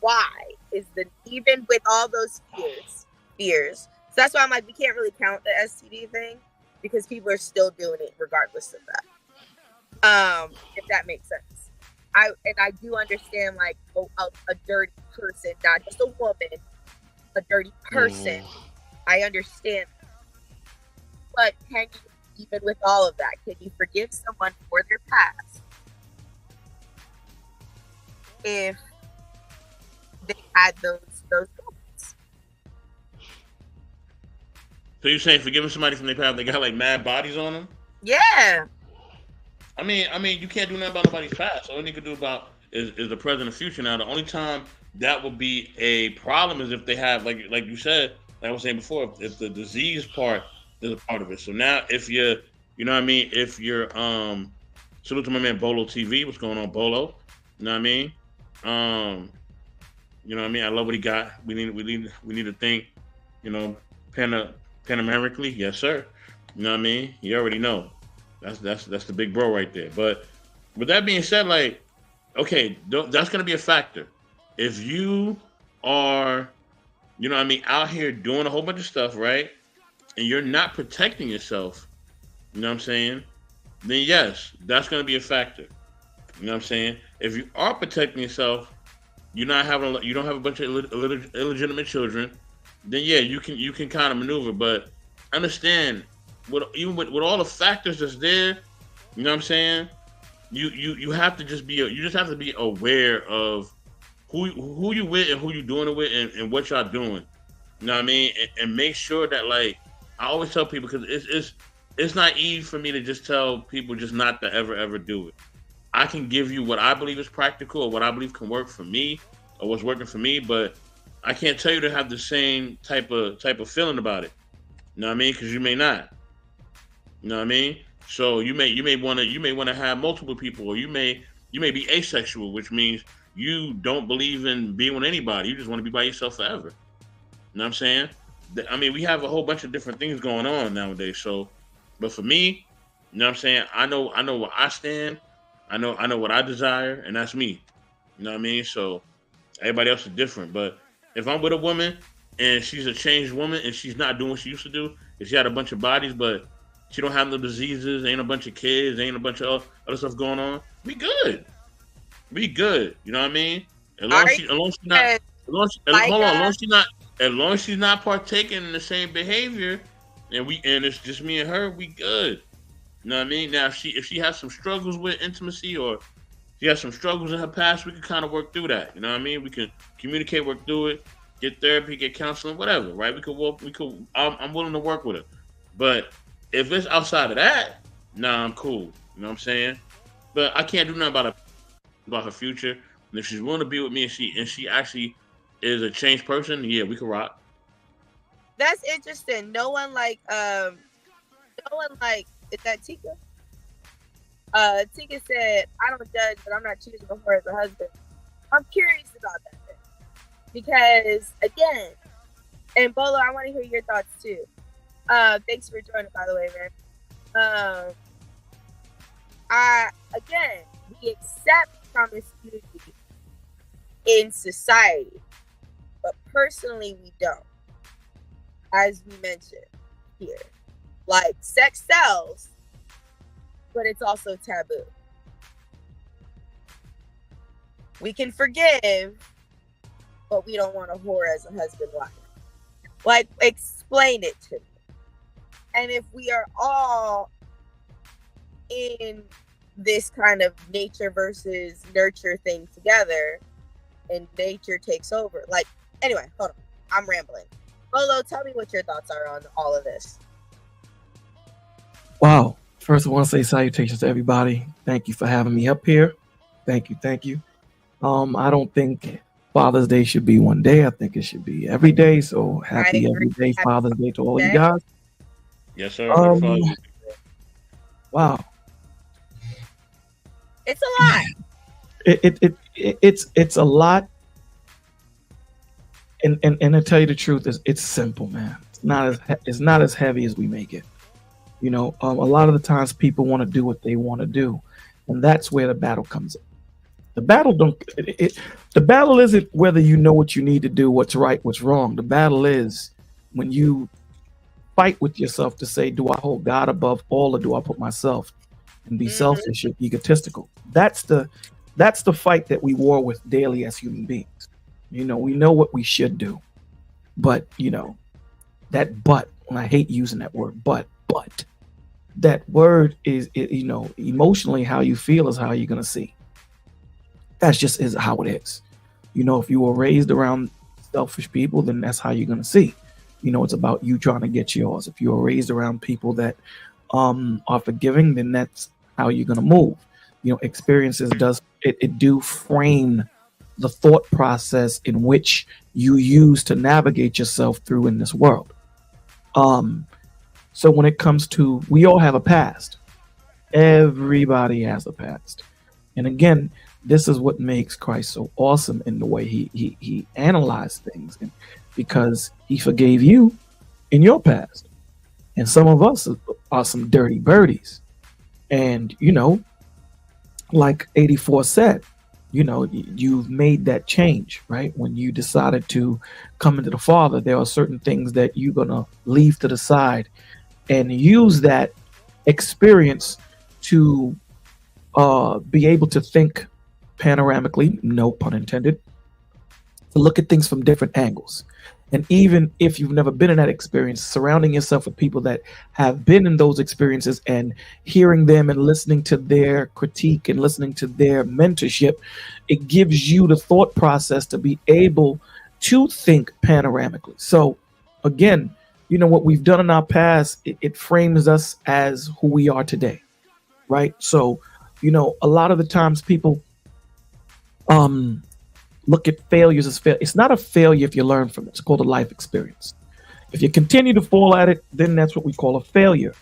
why is even with all those fears? So that's why I'm like, we can't really count the STD thing, because people are still doing it regardless of that. If that makes sense. I do understand like a dirty person, not just a woman, a dirty person. I understand. But can you, even with all of that, can you forgive someone for their past if they had those moments? So you're saying forgiving somebody from their past, they got like mad bodies on them? Yeah. I mean, you can't do nothing about nobody's past. All you can do about is the present and future. Now, the only time that would be a problem is if they have, like you said, like I was saying before, if the disease part is a part of it. So now, if you're, you know what I mean, if you're, salute to my man Bolo TV. What's going on, Bolo? You know what I mean? Um, you know what I mean? I love what he got. We need to think, you know, panamerically. Yes, sir. You know what I mean? You already know. That's the big bro right there. But with that being said, like, okay, that's gonna be a factor. If you are, you know what I mean, out here doing a whole bunch of stuff, right? And you're not protecting yourself, you know what I'm saying? Then yes, that's gonna be a factor. You know what I'm saying? If you are protecting yourself, you don't have a bunch of illegitimate children, then yeah, you can kind of maneuver. But understand, even with all the factors that's there, you know what I'm saying? You have to you just have to be aware of who you with and who you doing it with, and what y'all doing. You know what I mean? And make sure that, like, I always tell people, because it's naive for me to just tell people just not to ever do it. I can give you what I believe is practical, or what I believe can work for me, or what's working for me, but I can't tell you to have the same type of feeling about it. You know what I mean? Because you may not. You know what I mean? So you may want to have multiple people, or you may be asexual, which means you don't believe in being with anybody. You just want to be by yourself forever. You know what I'm saying? I mean, we have a whole bunch of different things going on nowadays. So, but for me, you know what I'm saying? I know where I stand. I know what I desire, and that's me. You know what I mean? So everybody else is different. But if I'm with a woman and she's a changed woman and she's not doing what she used to do, if she had a bunch of bodies but she don't have no diseases, ain't a bunch of kids, ain't a bunch of other stuff going on, we good. We good. You know what I mean? As long Are as you she, as long as she not, like hold on, as long as she's not partaking in the same behavior, and it's just me and her, we good. You know what I mean? Now, if she has some struggles with intimacy, or she has some struggles in her past, we can kind of work through that. You know what I mean? We can communicate, work through it, get therapy, get counseling, whatever. Right? We could walk. We could. I'm willing to work with her. But if it's outside of that, nah, I'm cool. You know what I'm saying? But I can't do nothing about her future. And if she's willing to be with me, and she actually is a changed person, yeah, we can rock. that's interesting. No one like is that Tika? Tika said, I don't judge, but I'm not choosing her as a husband. I'm curious about that thing. Because again, and Bolo, I want to hear your thoughts too. Thanks for joining, by the way, man. Again, we accept promiscuity in society, but personally we don't, as we mentioned here. Like, sex sells, but it's also taboo. We can forgive, but we don't want a whore as a husband wife. Like, explain it to me. And if we are all in this kind of nature versus nurture thing together, and nature takes over. Like, anyway, hold on. I'm rambling. Bolo, tell me what your thoughts are on all of this. Wow. First, I want to say salutations to everybody. Thank you for having me up here. Thank you. Thank you. I don't think Father's Day should be one day. I think it should be every day. So I happy agree. everyday Happy Father's Day to all you Day. guys. Yes, sir. Happy Um, Father's Day. wow. It's a lot. It's a lot. And to tell you the truth, it's simple, man. It's not as heavy as we make it. A lot of the times people want to do what they want to do, and that's where the battle comes in. The battle don't the battle isn't whether you know what you need to do, what's right, what's wrong. The battle is when you fight with yourself to say, do I hold God above all, or do I put myself and be Mhm. selfish and egotistical? That's the fight that we war with daily as human beings. We know what we should do, but that but, and I hate using that word, but that word is emotionally how you feel is how you're gonna see. That's just is how it is. If you were raised around selfish people, then that's how you're gonna see. It's about you trying to get yours. If you were raised around people that are forgiving, then that's how you're gonna move. Experiences it do frame the thought process in which you use to navigate yourself through in this world. Um, so when it comes to, we all have a past. Everybody has a past. And again, this is what makes Christ so awesome in the way he analyzed things, because he forgave you in your past. And some of us are some dirty birdies. And like 84 said, you've made that change, right? When you decided to come into the Father, there are certain things that you're gonna leave to the side and use that experience to be able to think panoramically, no pun intended, to look at things from different angles. And even if you've never been in that experience, surrounding yourself with people that have been in those experiences and hearing them and listening to their critique and listening to their mentorship, it gives you the thought process to be able to think panoramically. So, again, what we've done in our past, it frames us as who we are today, right? So, a lot of the times people um, look at failures as fail. It's not a failure if you learn from it. It's called a life experience. If you continue to fall at it, then that's what we call a failure.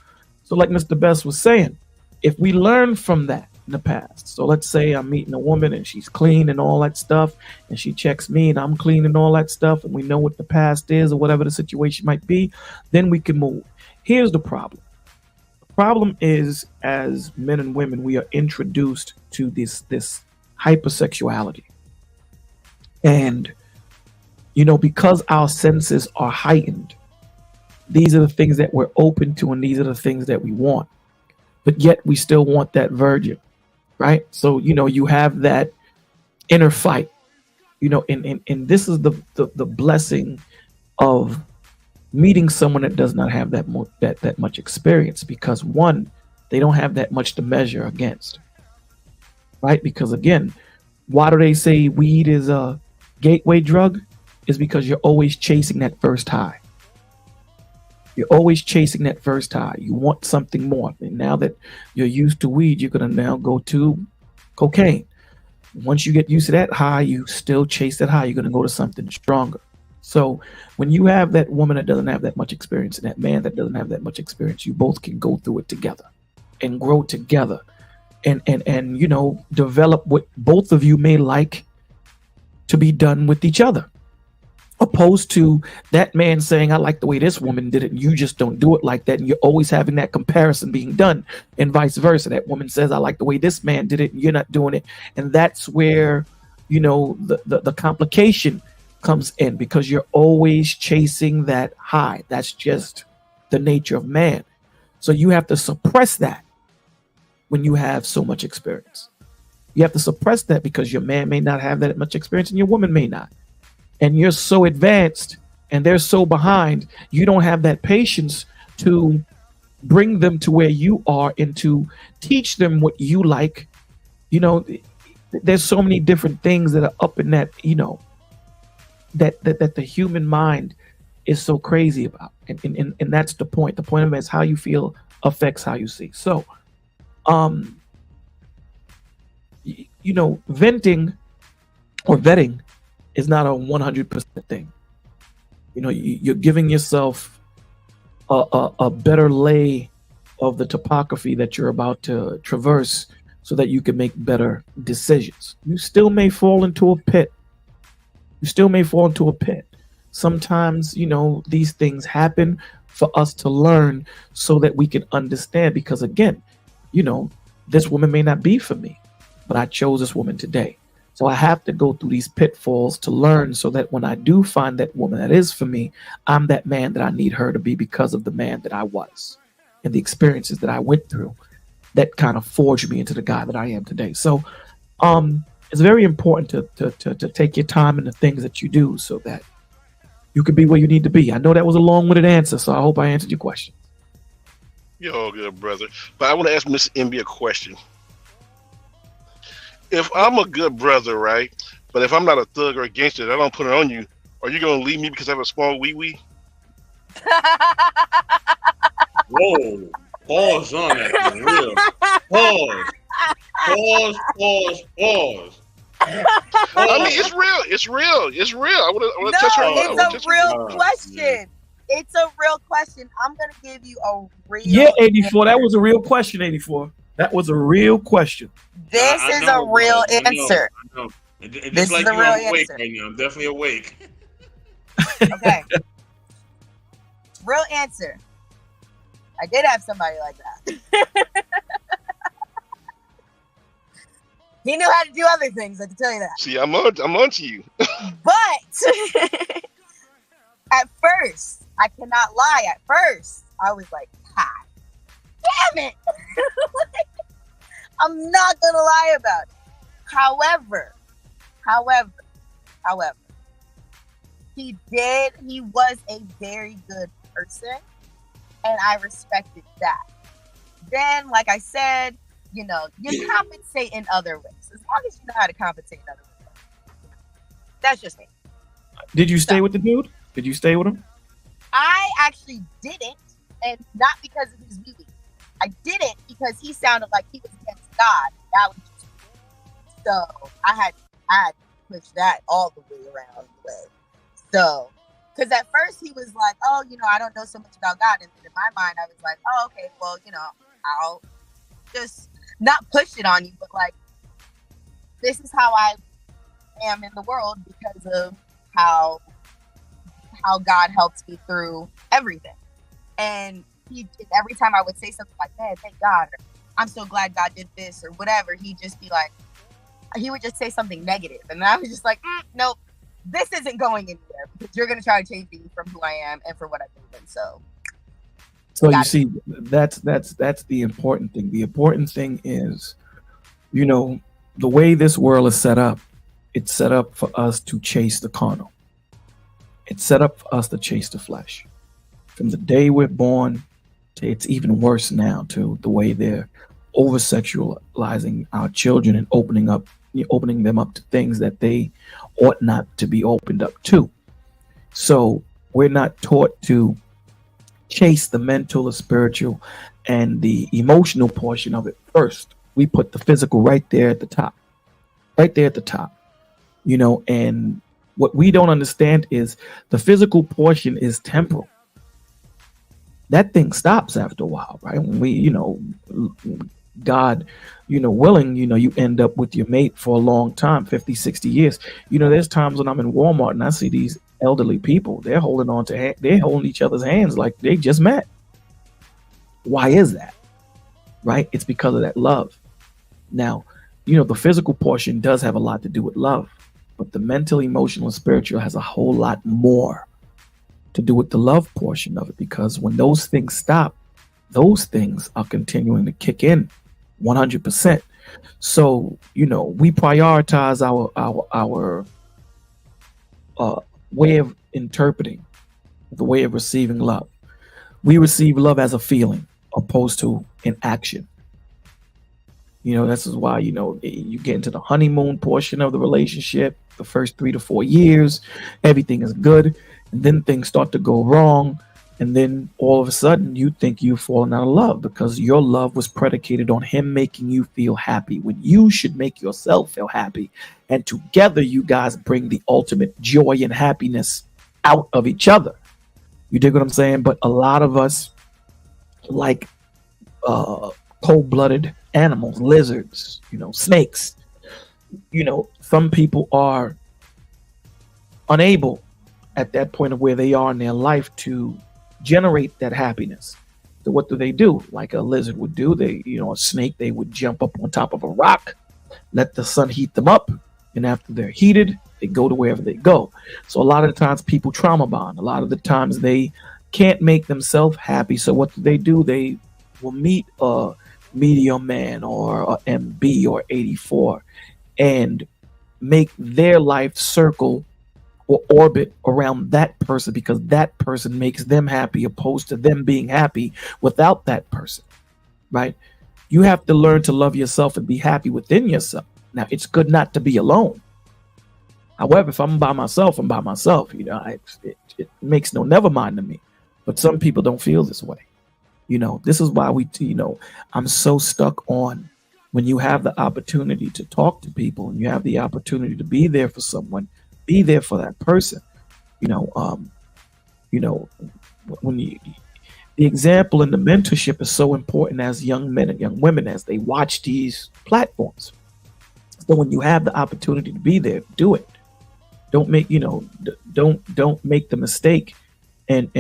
So, like Mr. Best was saying, if we learn from that in the past, so let's say I'm meeting a woman and she's clean and all that stuff, and she checks me and I'm clean and all that stuff, and we know what the past is or whatever the situation might be, then we can move. Here's the problem. The problem is, as men and women, we are introduced to this hypersexuality. And, because our senses are heightened, these are the things that we're open to and these are the things that we want. But yet we still want that virgin, right? So, you have that inner fight, and this is the blessing of meeting someone that does not have that much experience, because one, they don't have that much to measure against, right? Because again, why do they say weed is a gateway drug? Is because you're always chasing that first high. You're always chasing that first high. You want something more. And now that you're used to weed, you're going to now go to cocaine. Once you get used to that high, you still chase that high. You're going to go to something stronger. So when you have that woman that doesn't have that much experience and that man that doesn't have that much experience, you both can go through it together and grow together and develop what both of you may like to be done with each other, opposed to that man saying, I like the way this woman did it, and you just don't do it like that, and you're always having that comparison being done, and vice versa. That woman says, I like the way this man did it, and you're not doing it. And that's where the complication comes in, because you're always chasing that high. That's just the nature of man. So you have to suppress that when you have so much experience. You have to suppress that because your man may not have that much experience and your woman may not. And you're so advanced and they're so behind, you don't have that patience to bring them to where you are and to teach them what you like. There's so many different things that are up in that, that the human mind is so crazy about. And that's the point. The point of it is how you feel affects how you see. So, um, venting or vetting is not a 100% thing. You're giving yourself a better lay of the topography that you're about to traverse so that you can make better decisions. You still may fall into a pit. You still may fall into a pit. Sometimes, these things happen for us to learn so that we can understand. Because again, this woman may not be for me, but I chose this woman today. So I have to go through these pitfalls to learn so that when I do find that woman that is for me, I'm that man that I need her to be because of the man that I was and the experiences that I went through that kind of forged me into the guy that I am today. So it's very important to take your time in the things that you do so that you can be where you need to be. I know that was a long-winded answer, so I hope I answered your question. You're all good, brother. But I want to ask Miss MB a question. If I'm a good brother, right? But if I'm not a thug or a gangster, I don't put it on you. Are you gonna leave me because I have a small wee wee? Whoa. Pause on that. For real. Pause. Pause. I mean, it's real. It's real. It's real. I want to touch her. It's a real question. It's a real question. I'm gonna give you a real. Yeah, 84. That was a real question. 84. That was a real question. This is a real answer. I know. It's This like is a you're real awake answer. right now. I'm definitely awake. Okay. Real answer. I did have somebody like that. He knew how to do other things, I can tell you that. See, I'm on to you. But at first, I cannot lie. At first, I was like, God damn it. I'm not gonna lie about it. However, he was a very good person, and I respected that. Then, like I said, you compensate in other ways. As long as you know how to compensate in other ways. That's just me. Did you stay with the dude? Did you stay with him? I actually didn't, and not because of his beauty. I didn't because he sounded like he was against God. That was just weird. So I had to push that all the way around the way. So, because at first he was like, oh, I don't know so much about God. And in my mind, I was like, oh, okay, well, I'll just not push it on you, but like, this is how I am in the world because of how God helps me through everything. And every time I would say something like, man, thank God, or I'm so glad God did this, or whatever, he'd just be like, he would just say something negative. And I was just like, nope, this isn't going anywhere because you're going to try to change me from who I am and for what I believe in. So you see, that's the important thing. The important thing is, the way this world is set up, it's set up for us to chase the carnal. It's set up for us to chase the flesh. From the day we're born, it's even worse now to the way they're over sexualizing our children and opening them up to things that they ought not to be opened up to. So we're not taught to chase the mental, the spiritual, and the emotional portion of it first. We put the physical right there at the top. And what we don't understand is the physical portion is temporal. That thing stops after a while, right? When we, God, willing, you end up with your mate for a long time, 50, 60 years. There's times when I'm in Walmart and I see these elderly people, they're holding each other's hands like they just met. Why is that? Right? It's because of that love. Now, the physical portion does have a lot to do with love, but the mental, emotional, and spiritual has a whole lot more to do with the love portion of it, because when those things stop, those things are continuing to kick in 100%. So, we prioritize our way of interpreting, the way of receiving love. We receive love as a feeling opposed to an action. This is why, you get into the honeymoon portion of the relationship, the first 3 to 4 years, everything is good. And then things start to go wrong. And then all of a sudden, you think you've fallen out of love because your love was predicated on him making you feel happy when you should make yourself feel happy. And together, you guys bring the ultimate joy and happiness out of each other. You dig what I'm saying? But a lot of us, like cold-blooded animals, lizards, snakes, some people are unable at that point of where they are in their life to generate that happiness. So what do? Like a lizard would do, a snake, they would jump up on top of a rock, let the sun heat them up, and after they're heated, they go to wherever they go. So a lot of the times people trauma bond. A lot of the times they can't make themselves happy. So what do? They will meet a medium man or a MB or 84 and make their life circle or orbit around that person because that person makes them happy, opposed to them being happy without that person, right? You have to learn to love yourself and be happy within yourself. Now, it's good not to be alone. However, if I'm by myself, I'm by myself. It makes no never mind to me. But some people don't feel this way. This is why I'm so stuck on when you have the opportunity to talk to people and you have the opportunity to be there for someone, be there for that person. When the example and the mentorship is so important as young men and young women as they watch these platforms. So when you have the opportunity to be there, do it. Don't make don't make the mistake and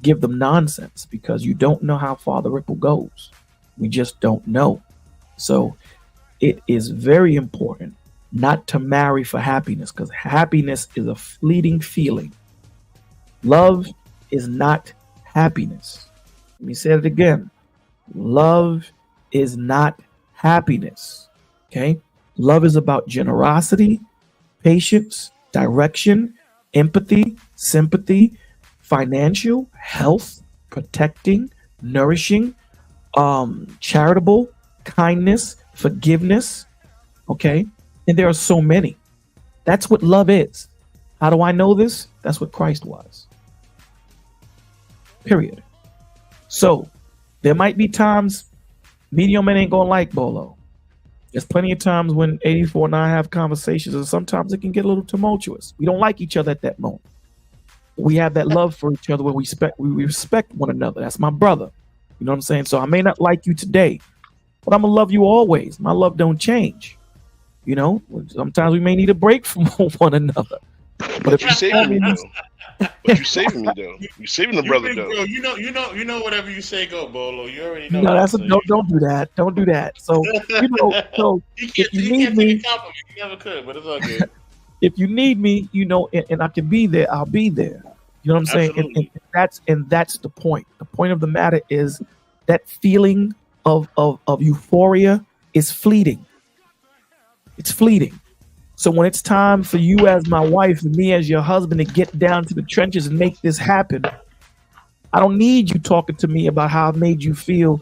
give them nonsense because you don't know how far the ripple goes. We just don't know. So it is very important not to marry for happiness because happiness is a fleeting feeling. Love is not happiness. Let me say it again. Love is not happiness. Okay? Love is about generosity, patience, direction, empathy, sympathy, financial, health, protecting, nourishing, charitable, kindness, forgiveness. Okay? And there are so many. That's what love is. How do I know this? That's what Christ was. Period. So there might be times medium men ain't gonna like Bolo. There's plenty of times when 84 and I have conversations, and sometimes it can get a little tumultuous. We don't like each other at that moment. We have that love for each other where we respect one another. That's my brother. You know what I'm saying? So I may not like you today, but I'm gonna love you always. My love don't change. Sometimes we may need a break from one another. But if you're saving me though. But you're saving me though. You're saving the brother though. Bro, you know whatever you say go, Bolo. You already know. No, don't do that. Don't do that. So if you need me, take a compliment. You never could, but it's all good. If you need me, and I can be there, I'll be there. You know what I'm saying? And that's the point. The point of the matter is that feeling of euphoria is fleeting. It's fleeting. So when it's time for you as my wife and me as your husband to get down to the trenches and make this happen, I don't need you talking to me about how I made you feel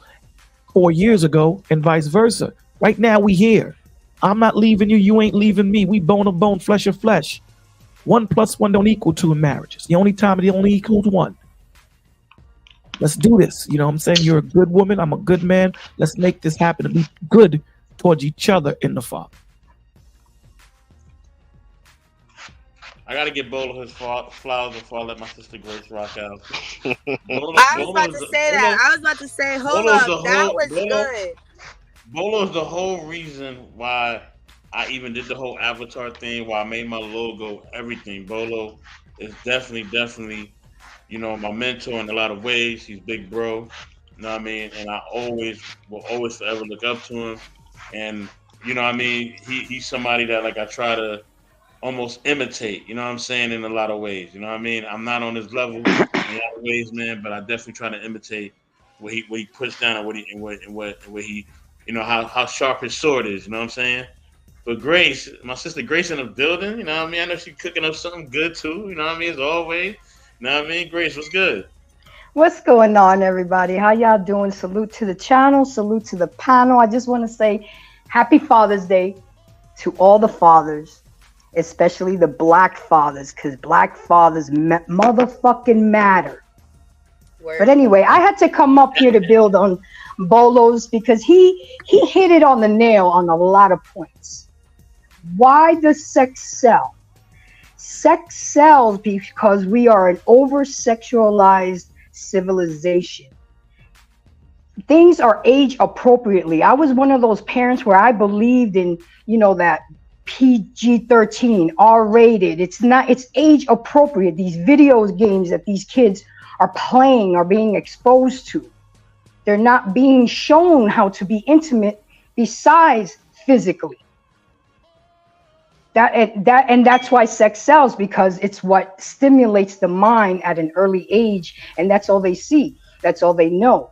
4 years ago and vice versa. Right now we here. I'm not leaving you. You ain't leaving me. We bone of bone, flesh of flesh. 1 + 1 don't equal 2 in marriage. It's the only time it only equals 1. Let's do this. You know what I'm saying? You're a good woman. I'm a good man. Let's make this happen and be good towards each other in the Father. I gotta get Bolo his flowers before I let my sister Grace rock out. I was about to say that. I was about to say, hold up, that was good. Bolo is the whole reason why I even did the whole avatar thing, why I made my logo, everything. Bolo is definitely, my mentor in a lot of ways. He's big bro, you know what I mean? And I will always forever look up to him. And, he's somebody that I try to almost imitate, you know what I'm saying, in a lot of ways. You know what I mean? I'm not on his level in a lot of ways, man, but I definitely try to imitate what he puts down and what he how sharp his sword is, you know what I'm saying? But Grace, my sister Grace in the building, you know what I mean? I know she's cooking up something good too, you know what I mean, as always. You know what I mean? Grace, what's good? What's going on, everybody? How y'all doing? Salute to the channel, salute to the panel. I just want to say happy Father's Day to all the fathers. especially the black fathers, because black fathers motherfucking matter. Word. But anyway, I had to come up here to build on Bolo's because he hit it on the nail on a lot of points. Why does sex sell? Sex sells because we are an over sexualized civilization. Things are age appropriately. I was one of those parents where I believed in, that PG-13, R-rated. It's age appropriate. These video games that these kids are playing are being exposed to. They're not being shown how to be intimate besides physically. That's why sex sells, because it's what stimulates the mind at an early age, and that's all they see. That's all they know.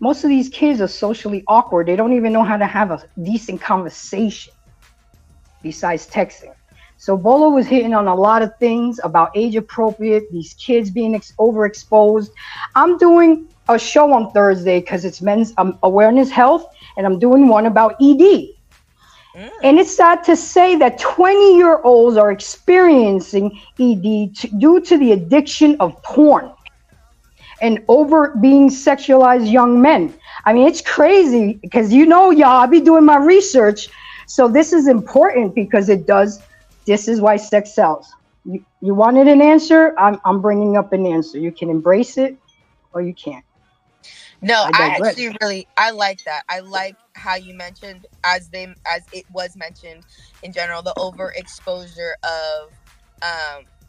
Most of these kids are socially awkward. They don't even know how to have a decent conversation besides texting. So Bolo was hitting on a lot of things about age appropriate, these kids being overexposed. I'm doing a show on Thursday because it's Men's Awareness Health, and I'm doing one about ED. And it's sad to say that 20-year-olds are experiencing ED due to the addiction of porn and over being sexualized young men. I mean, it's crazy because y'all, I be doing my research. So this is important because this is why sex sells. You wanted an answer? I'm bringing up an answer. You can embrace it or you can't. No, I like that. I like how you mentioned, as it was mentioned in general, the overexposure of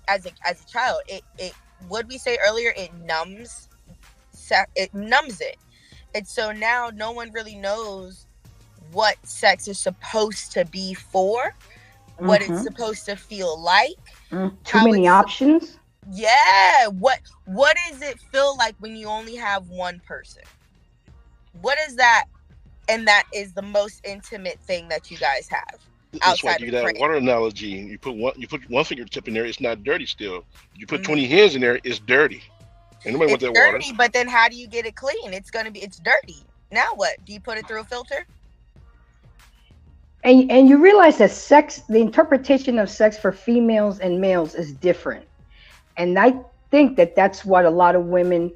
as a child. It would we say earlier, it numbs it. And so now no one really knows what sex is supposed to be for, what it's supposed to feel like. Too many options. Yeah. What does it feel like when you only have one person? What is that? And that is the most intimate thing that you guys have. That's why you get that water analogy. You put one fingertip in there, it's not dirty still. You put 20 hands in there, it's dirty. And nobody wants that water. It's dirty, but then how do you get it clean? It's dirty. Now what? Do you put it through a filter? And you realize that sex, the interpretation of sex for females and males is different. And I think that's what a lot of women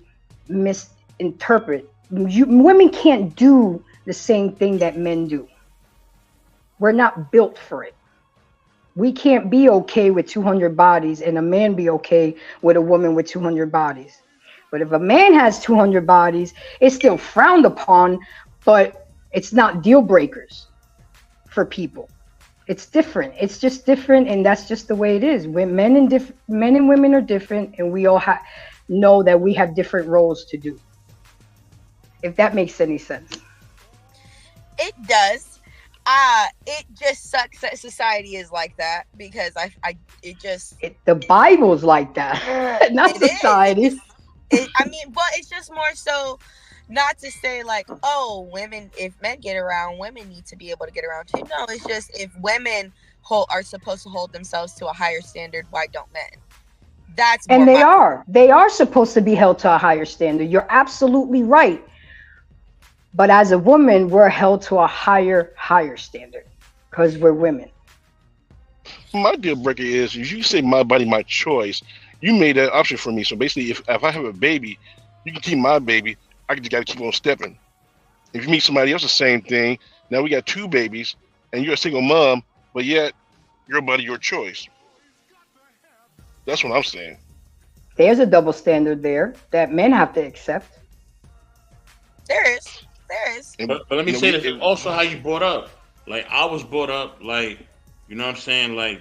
misinterpret. Women can't do the same thing that men do. We're not built for it. We can't be okay with 200 bodies and a man be okay with a woman with 200 bodies. But if a man has 200 bodies, it's still frowned upon, but it's not deal breakers for people. It's different. It's just different, and that's just the way it is. Men and women are different, and we all know that we have different roles to do. If that makes any sense. It does. It just sucks that society is like that, because the Bible's like that, not society. It's just more so, not to say like, oh, women, if men get around, women need to be able to get around too. No, it's just, if women are supposed to hold themselves to a higher standard, why don't men? They are supposed to be held to a higher standard. You're absolutely right. But as a woman, we're held to a higher standard because we're women. My deal breaker is, you say my body, my choice. You made that option for me. So basically, if I have a baby, you can keep my baby. I just got to keep on stepping. If you meet somebody else, the same thing. Now we got 2 babies, and you're a single mom, but yet your body, your choice. That's what I'm saying. There's a double standard there that men have to accept. There is. But let me say this. It's also how you brought up. Like, I was brought up, like, you know what I'm saying? Like,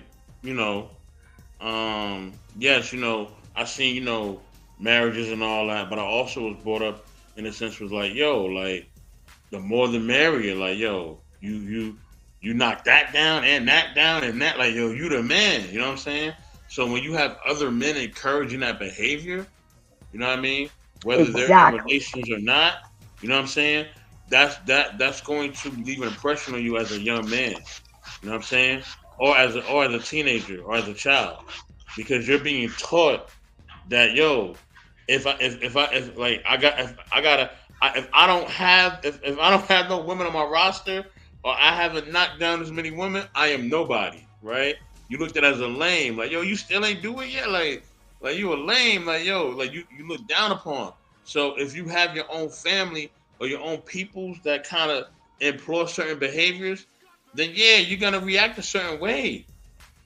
yes, I seen, marriages and all that, but I also was brought up in a sense was like, yo, like, the more the merrier. Like, yo, you knock that down and that, like, yo, you the man. You know what I'm saying? So when you have other men encouraging that behavior, you know what I mean? Whether they're in relations or not, you know what I'm saying? That's going to leave an impression on you as a young man. You know what I'm saying? Or as a teenager or as a child, because you're being taught that, yo, if I don't have no women on my roster, or I haven't knocked down as many women, I am nobody, right? you looked at as a lame. Like, yo, you still ain't do it yet. Like you a lame. Like, yo, like you look down upon. So if you have your own family or your own peoples that kind of employ certain behaviors, then yeah, you're gonna react a certain way.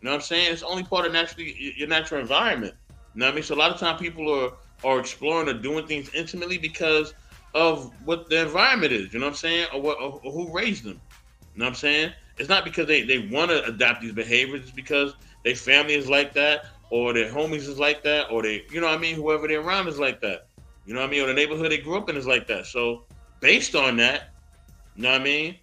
You know what I'm saying? It's only part of naturally your natural environment. You know what I mean? So a lot of time people are exploring or doing things intimately because of what the environment is. You know what I'm saying? Or who raised them. You know what I'm saying? It's not because they want to adapt these behaviors. It's because their family is like that, or their homies is like that, or they, you know what I mean, whoever they're around is like that. You know what I mean? Or the neighborhood they grew up in is like that. So based on that, you know what I mean?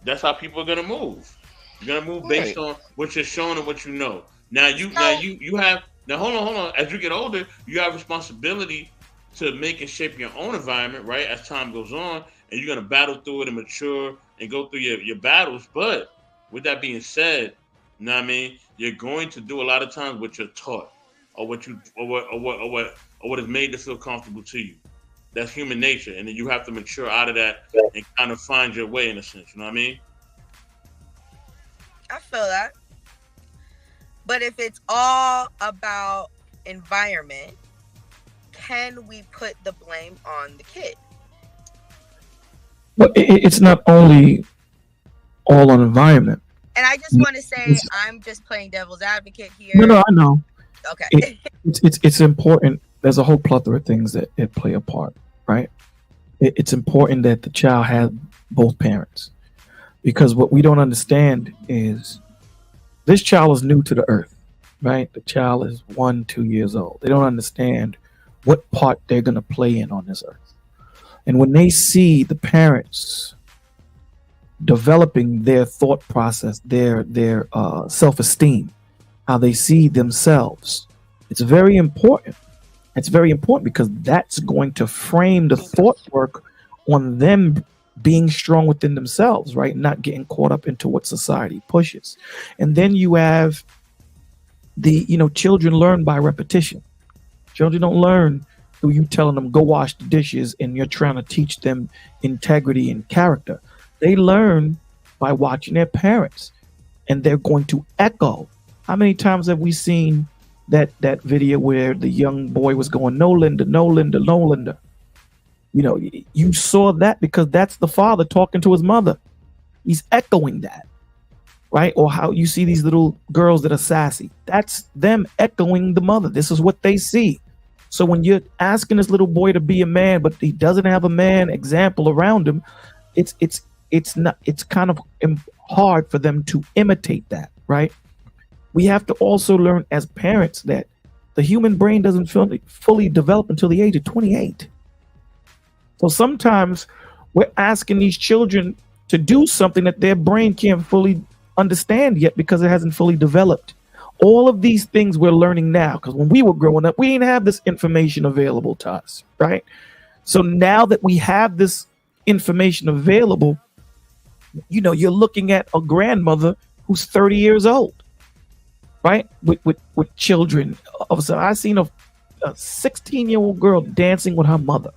That's how people are gonna move. You're gonna move based Right. on what you're shown and what you know. Now So you have now hold on. As you get older, you have responsibility to make and shape your own environment, right? As time goes on, and you're gonna battle through it and mature and go through your battles. But with that being said, you know what I mean? You're going to do a lot of times what you're taught, or what you or what is made to feel comfortable to you. That's human nature, and then you have to mature out of that and kind of find your way in a sense. You know what I mean? I feel that. But if it's all about environment, can we put the blame on the kid? But it's not only all on environment. And I just want to say, I'm just playing devil's advocate No, here. no, I know. Okay. It's important. There's a whole plethora of things that play a part, right? It's important that the child has both parents, because what we don't understand is this child is new to the earth, right? The child is 1, 2 years old. They don't understand what part they're going to play in on this earth. And when they see the parents developing their thought process, their self-esteem, how they see themselves, it's very important. It's very important because that's going to frame the thought work on them being strong within themselves, right? Not getting caught up into what society pushes. And then you have children learn by repetition. Children don't learn through you telling them go wash the dishes and you're trying to teach them integrity and character. They learn by watching their parents, and they're going to echo. How many times have we seen that video where the young boy was going, no Linda, no Linda, no Linda? You saw that because that's the father talking to his mother. He's echoing that, right? Or how you see these little girls that are sassy. That's them echoing the mother. This is what they see. So when you're asking this little boy to be a man, but he doesn't have a man example around him, it's kind of hard for them to imitate that, right? We have to also learn as parents that the human brain doesn't fully develop until the age of 28. So sometimes we're asking these children to do something that their brain can't fully understand yet because it hasn't fully developed. All of these things we're learning now, because when we were growing up, we didn't have this information available to us, right? So now that we have this information available, you're looking at a grandmother who's 30 years old, right? With children. So I seen a 16-year-old girl dancing with her mother.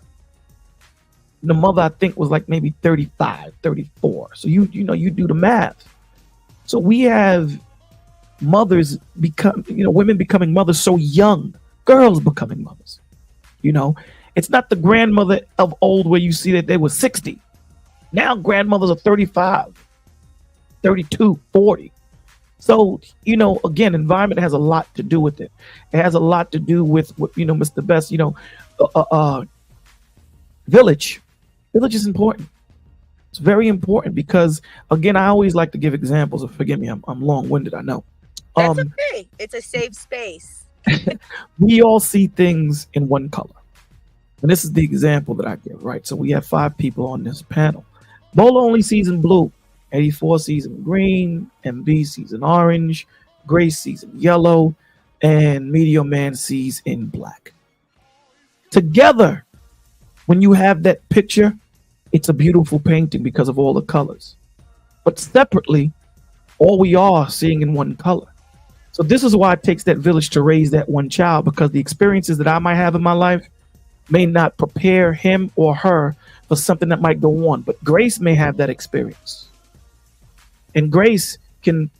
The mother, I think, was like maybe 35, 34. So you do the math. So we have mothers women becoming mothers so young, girls becoming mothers. It's not the grandmother of old where you see that they were 60. Now grandmothers are 35, 32, 40. So, again, environment has a lot to do with it. It has a lot to do with what, Mr. Best, village. Village is important. It's very important because, again, I always like to give examples. Forgive me, I'm long-winded, I know. That's okay. It's a safe space. We all see things in one color. And this is the example that I give, right? So we have 5 people on this panel. Bolo only sees in blue. 84 sees in green. MB sees in orange. Grace sees in yellow. And Medium Man sees in black. Together, when you have that picture, it's a beautiful painting because of all the colors. But separately, all we are seeing in one color. So this is why it takes that village to raise that one child, because the experiences that I might have in my life may not prepare him or her for something that might go on. But Grace may have that experience. And Grace can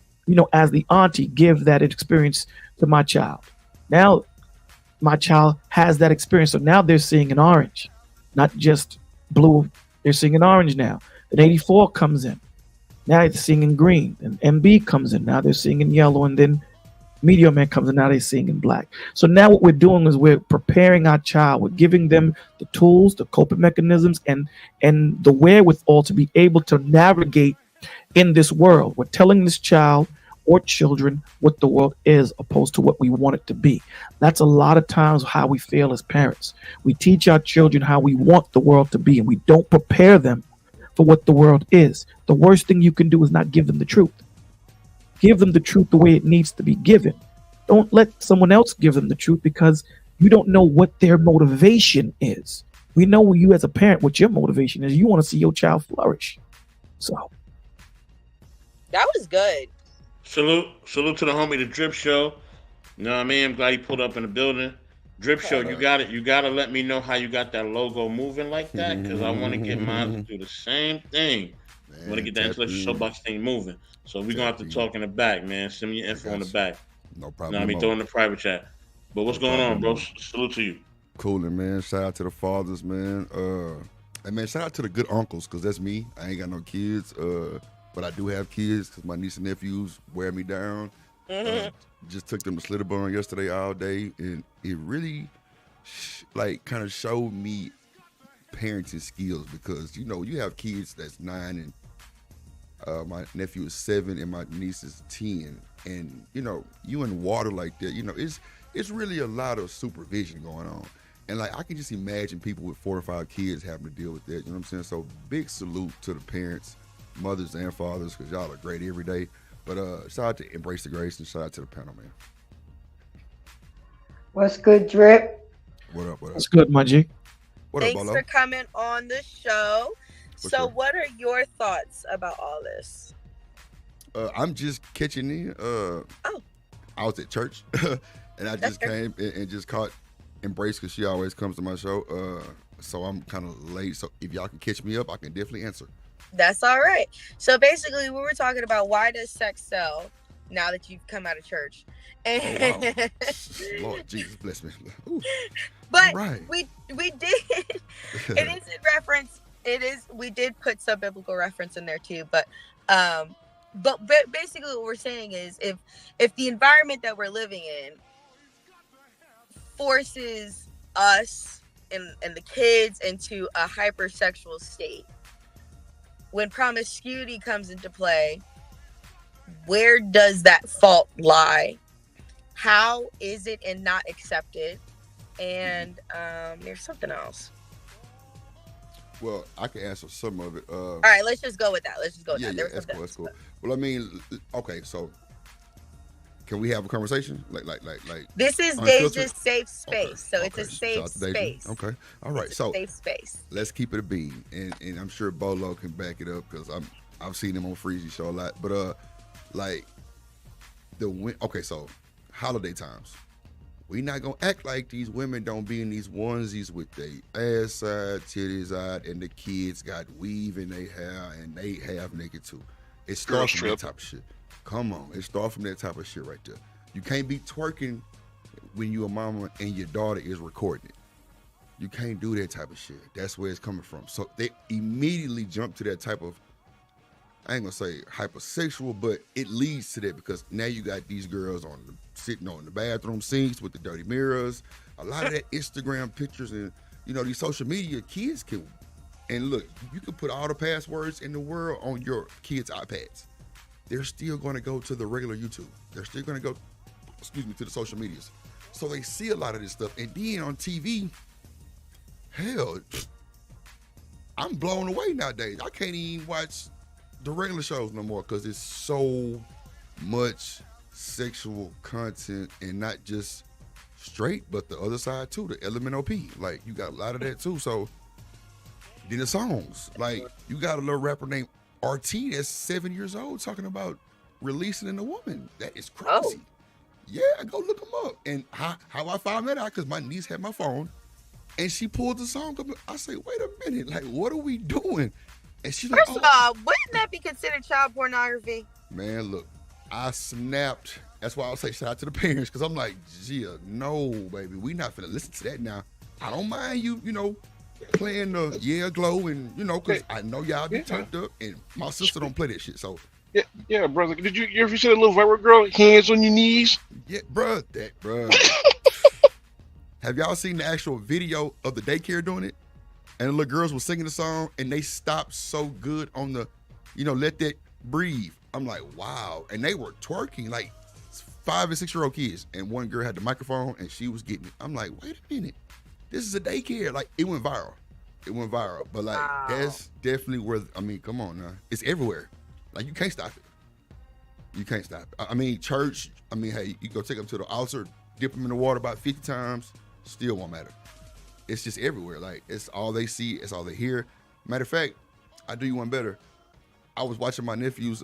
as the auntie, give that experience to my child. Now my child has that experience. So now they're seeing an orange, not just blue. They're seeing an orange now. Then 84 comes in. Now they're seeing in green. And MB comes in. Now they're seeing in yellow. And then Meteor Man comes in. Now they're seeing in black. So now what we're doing is we're preparing our child. We're giving them the tools, the coping mechanisms, and the wherewithal to be able to navigate in this world. We're telling this child or children what the world is opposed to what we want it to be. That's a lot of times how we fail as parents. We teach our children how we want the world to be, and we don't prepare them for what the world is. The worst thing you can do is not give them the truth. Give them the truth the way it needs to be given. Don't let someone else give them the truth, because you don't know what their motivation is. We know you as a parent what your motivation is. You want to see your child flourish. So That was good. Salute to the homie, the Drip Show. You know what I mean? I'm glad he pulled up in the building. Drip Show, Okay. you got it. You gotta let me know how you got that logo moving like that, because I want to get mine to do the same thing. I want to get that intellectual soapbox thing moving. So we're gonna have to talk in the back, man. Send me your info in the back. No You know problem. what I mean? Throw in the private chat. But what's going on, bro? Salute to you. Coolin', man. Shout out to the fathers, man. And man, shout out to the good uncles, because that's me. I ain't got no kids, but I do have kids, because my niece and nephews wear me down. Just took them to Slitterburn yesterday all day, and it really kind of showed me parenting skills, because you have kids that's 9 and my nephew is 7 and my niece is 10, and you in water like that, it's really a lot of supervision going on. And I can just imagine people with 4 or 5 kids having to deal with that. You know what I'm saying? So big salute to the parents, mothers and fathers, because y'all are great every day. But shout out to Embrace the Grace, and shout out to the panel, man. What's good, Drip? What up? that's good, my G. What up, Thanks Bolo? for coming on the show. For So, sure. what are your thoughts about all this? I'm just catching in. I was at church, and I just came and just caught Embrace, because she always comes to my show. So I'm kind of late. So if y'all can catch me up, I can definitely answer. That's all right. So basically, we were talking about why does sex sell now that you've come out of church. Oh, wow. Lord Jesus, bless me. Ooh. But right. we did. It is in reference. We did put some biblical reference in there too. But basically, what we're saying is if the environment that we're living in forces us and the kids into a hypersexual state, when promiscuity comes into play, where does that fault lie? How is it and not accepted? And there's something else. Well, I can answer some of it. All right, let's just go with that. Yeah, that's cool. Well, I mean, okay, so can we have a conversation? Like this is unfiltered? Deja's safe space, Okay, so it's a okay. safe Shout out to Deja. space. Okay, all right. It's a So safe space. let's keep it a bean, and I'm sure Bolo can back it up, because I've seen him on Freezy Show a lot. But okay, so holiday times, we not gonna act like these women don't be in these onesies with their ass side, titties out, and the kids got weave in their hair and they half naked too. It starts from that type of shit. Come on, it starts from that type of shit right there. You can't be twerking when you a mama and your daughter is recording it. You can't do that type of shit. That's where it's coming from. So they immediately jump to that type of, I ain't gonna say hypersexual, but it leads to that, because now you got these girls sitting on the bathroom sinks with the dirty mirrors. A lot of that Instagram pictures and these social media, kids can. And look, you can put all the passwords in the world on your kids' iPads. They're still going to go to the regular YouTube. They're still going to go, to the social medias. So they see a lot of this stuff. And then on TV, hell, I'm blown away nowadays. I can't even watch the regular shows no more, because it's so much sexual content, and not just straight, but the other side too, the LMNOP. Like, you got a lot of that too. So then the songs, like, you got a little rapper named RT that's 7 years old talking about releasing in a woman. That is crazy. Yeah, go look him up. And how I found that out, because my niece had my phone and she pulled the song up. I say, wait a minute, like, what are we doing? And she's like, First of all, wouldn't that be considered child pornography? man, look, I snapped. That's why I'll say shout out to the parents, because I'm like, Gia, no, baby, we not finna listen to that now. I don't mind you, playing the Yeah Glow, and because I know y'all be turned up, and my sister don't play that shit. So Yeah, brother. Did you ever see that little viral girl, hands on your knees? yeah, bruh. Have y'all seen the actual video of the daycare doing it? And the little girls were singing the song, and they stopped so good on the, let that breathe. I'm like, wow. And they were twerking like 5 and 6 year old kids. And one girl had the microphone, and she was getting it. I'm like, wait a minute. This is a daycare. Like, it went viral. But like, that's definitely where, come on now. It's everywhere. Like, you can't stop it. I mean, church, hey, you go take them to the altar, dip them in the water about 50 times, still won't matter. It's just everywhere. Like, it's all they see, it's all they hear. Matter of fact, I do you one better. I was watching my nephew's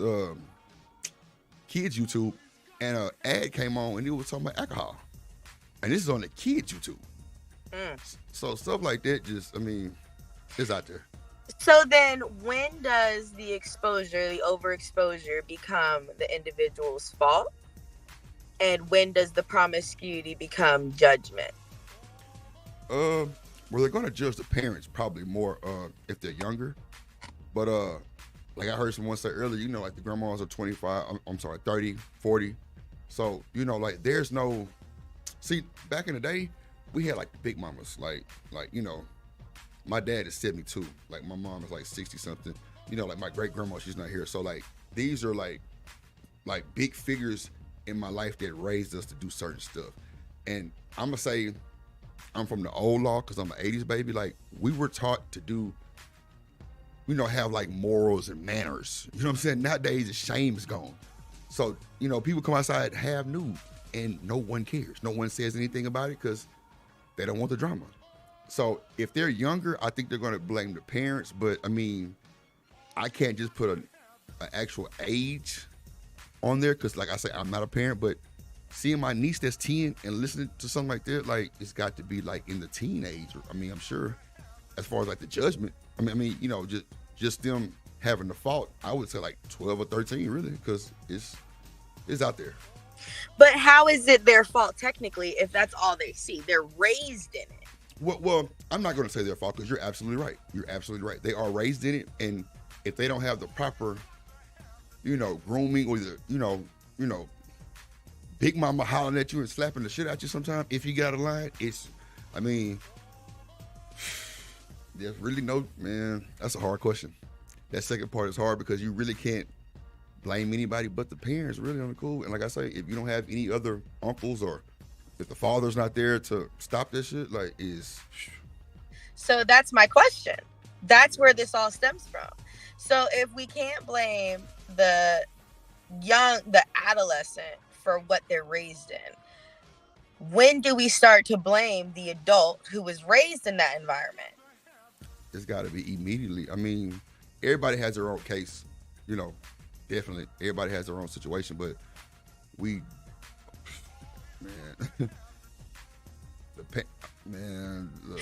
kids YouTube, and an ad came on, and it was talking about alcohol. And this is on the kids YouTube. So stuff like that just, it's out there. So then when does the overexposure become the individual's fault? And when does the promiscuity become judgment? Well, they're going to judge the parents probably more if they're younger. But like I heard someone say earlier, like the grandmas are 25, 30, 40. So, like there's no, see, back in the day, we had like the big mamas, like my dad is 72, like my mom is like 60 something, like my great grandma, she's not here. So like, these are like big figures in my life that raised us to do certain stuff. And I'm gonna say, I'm from the old law, because I'm an 80s baby. Like, we were taught to do, have like morals and manners. You know what I'm saying? Nowadays, the shame is gone. So, people come outside half nude, and no one cares. No one says anything about it because they don't want the drama. So if they're younger, I think they're going to blame the parents. But I can't just put an actual age on there, because like I say, I'm not a parent, but seeing my niece that's 10 and listening to something like that, like, it's got to be like in the teenage. I'm sure as far as like the judgment, just them having the fault, I would say like 12 or 13 really, because it's out there. But how is it their fault technically if that's all they see? They're raised in it. Well, I'm not going to say their fault, because you're absolutely right. They are raised in it, and if they don't have the proper, grooming, or the, big mama hollering at you and slapping the shit out you sometimes, if you got a line, there's really no, man, that's a hard question. That second part is hard, because you really can't blame anybody but the parents really on the cool. And like I say, if you don't have any other uncles, or if the father's not there to stop this shit, like, So that's my question. That's where this all stems from. So if we can't blame the adolescent for what they're raised in, when do we start to blame the adult who was raised in that environment? It's got to be immediately. Everybody has their own case, definitely. Everybody has their own situation, but man, look,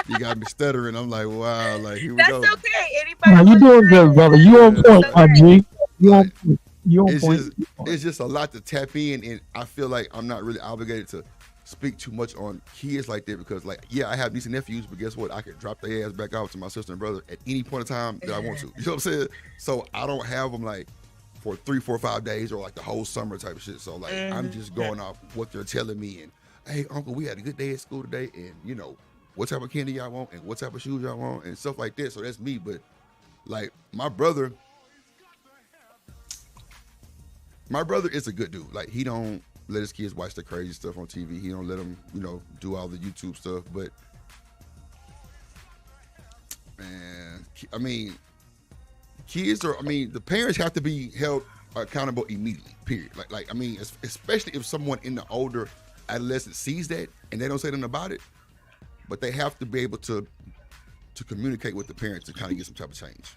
you got me stuttering. I'm like, wow, like, here we go. That's okay. Anybody? No, you doing good, brother. You on point, my G. You on point. It's just a lot to tap in, and I feel like I'm not really obligated to speak too much on kids like that, because like, yeah, I have nieces and nephews, but guess what? I can drop their ass back off to my sister and brother at any point in time that I want to. You know what I'm saying? So I don't have them like for 3, 4, 5 days, or like the whole summer type of shit. So like, I'm just going off what they're telling me, and hey, uncle, we had a good day at school today, and what type of candy y'all want, and what type of shoes y'all want, and stuff like that. So that's me. But like, my brother is a good dude. Like, he don't let his kids watch the crazy stuff on TV. He don't let them, do all the YouTube stuff. But man, kids are, the parents have to be held accountable immediately, period. Especially if someone in the older adolescent sees that and they don't say nothing about it, but they have to be able to communicate with the parents to kind of get some type of change.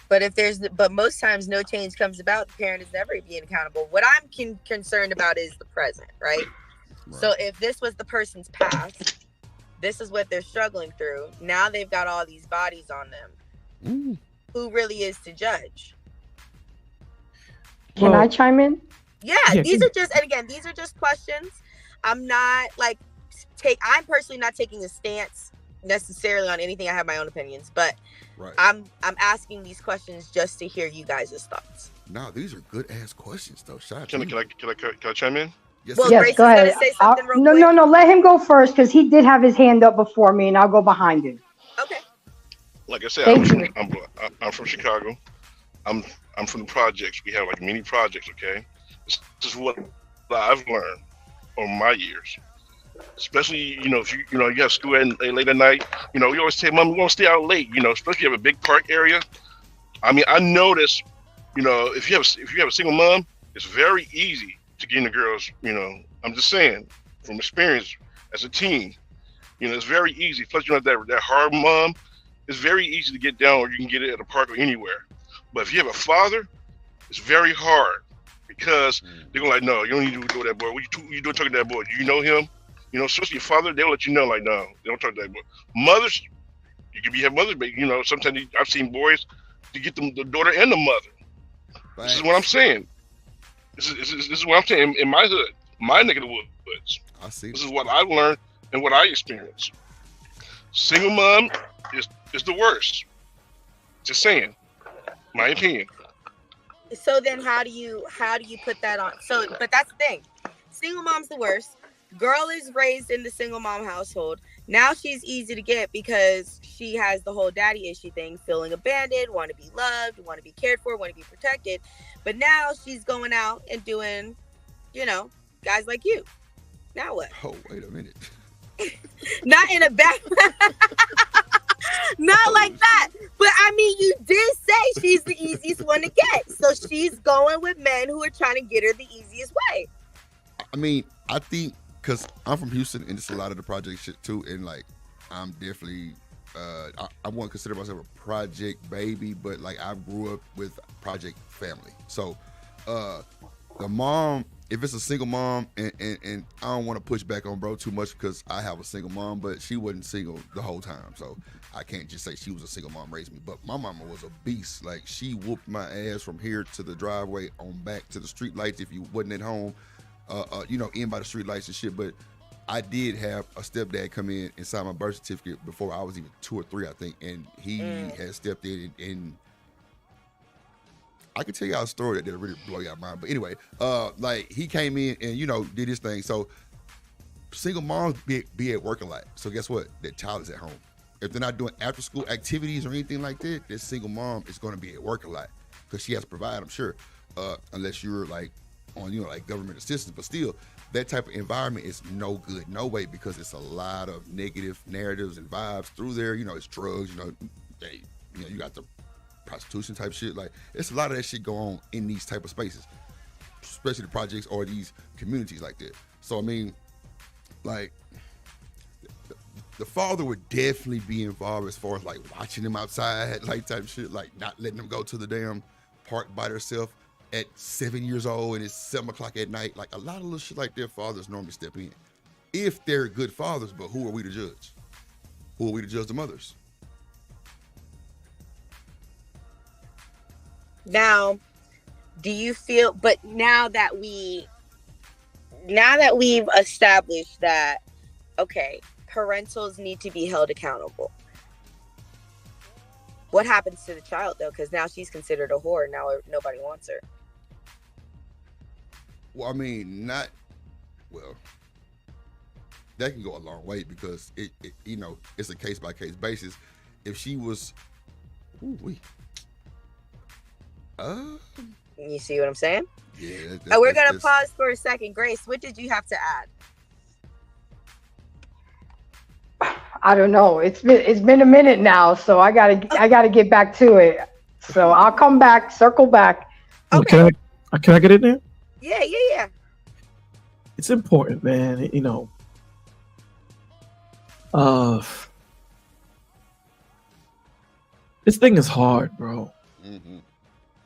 But most times no change comes about. The parent is never being accountable. What I'm concerned about is the present, right? So if this was the person's past, this is what they're struggling through. Now they've got all these bodies on them. Who really is to judge? Can I Well, chime in? Yeah, yeah, these are just, and again, these are just questions. I'm not like I'm personally not taking a stance necessarily on anything. I have my own opinions, but Right. I'm asking these questions just to hear you guys' thoughts. No, these are good ass questions though. Shout out to Can I, you. can I chime in? Yes, Well, sir. Yes, Grace go is gonna ahead. say something real No, quick. no, no. Let him go first because he did have his hand up before me, and I'll go behind him. Okay. Like I said, Thank you. I'm from Chicago. I'm from the projects. We have like mini projects. Okay, this is what I've learned over my years. Especially, if you have school late at night. We always say, "Mom, we want to stay out late." Especially if you have a big park area. I mean, I noticed, if you have a single mom, it's very easy to get in the girls. I'm just saying from experience as a teen. It's very easy. Plus, you have that hard mom. It's very easy to get down, or you can get it at a park or anywhere. But if you have a father, it's very hard because they're gonna like, no, you don't need to go with that boy. What you doing talking to that boy? Do you know him? Especially your father, they'll let you know, like, no, they don't talk to that boy. Mothers, you can have mothers, but sometimes I've seen boys to get them the daughter and the mother. Facts. This is what I'm saying. This is what I'm saying in my hood, my neck of the woods. I see. This is what I learned and what I experienced. Single mom is the worst. Just saying, my opinion. So then how do you put that on? So, but that's the thing. Single mom's the worst. Girl is raised in the single mom household. Now she's easy to get because she has the whole daddy issue thing, feeling abandoned, want to be loved, want to be cared for, want to be protected. But now she's going out and doing, guys like you. Now what? Oh, wait a minute. Not in a bad not like that. But I mean, you did say she's the easiest one to get. So she's going with men who are trying to get her the easiest way. I mean, I think because I'm from Houston and it's a lot of the project shit too, and like I'm definitely I won't consider myself a project baby, but like I grew up with project family. So the mom, if it's a single mom, and I don't want to push back on bro too much because I have a single mom, but she wasn't single the whole time, so I can't just say she was a single mom raised me. But my mama was a beast. Like she whooped my ass from here to the driveway on back to the street lights if you wasn't at home. In by the street lights and shit. But I did have a stepdad come in and sign my birth certificate before I was even 2 or 3, I think, and he had stepped in and I can tell y'all a story that'll really blow y'all mind. But anyway, like he came in and did his thing. So single moms be at work a lot. So guess what? Their child is at home. If they're not doing after school activities or anything like that, this single mom is going to be at work a lot because she has to provide, I'm sure, unless you're like on like government assistance. But still, that type of environment is no good, no way, because it's a lot of negative narratives and vibes through there. It's drugs. You got the prostitution type shit. Like it's a lot of that shit go on in these type of spaces, especially the projects or these communities like that. So I mean, like the father would definitely be involved as far as like watching them outside, like type shit, like not letting them go to the damn park by themselves at 7 years old and it's 7 o'clock at night. Like a lot of little shit like their fathers normally step in if they're good fathers. But who are we to judge? Who are we to judge the mothers? Now, do you feel, but now that we've established that, okay, parentals need to be held accountable, what happens to the child though? Because now she's considered a whore. Now nobody wants her. Well, I mean, that can go a long way because it it's a case by case basis. If she was, you see what I'm saying? Yeah. We're gonna pause for a second. Grace, what did you have to add? I don't know. It's been a minute now, so I gotta get back to it. So I'll come back, circle back. Okay. Can I get in there? Yeah. It's important, man. This thing is hard, bro. Mm-hmm.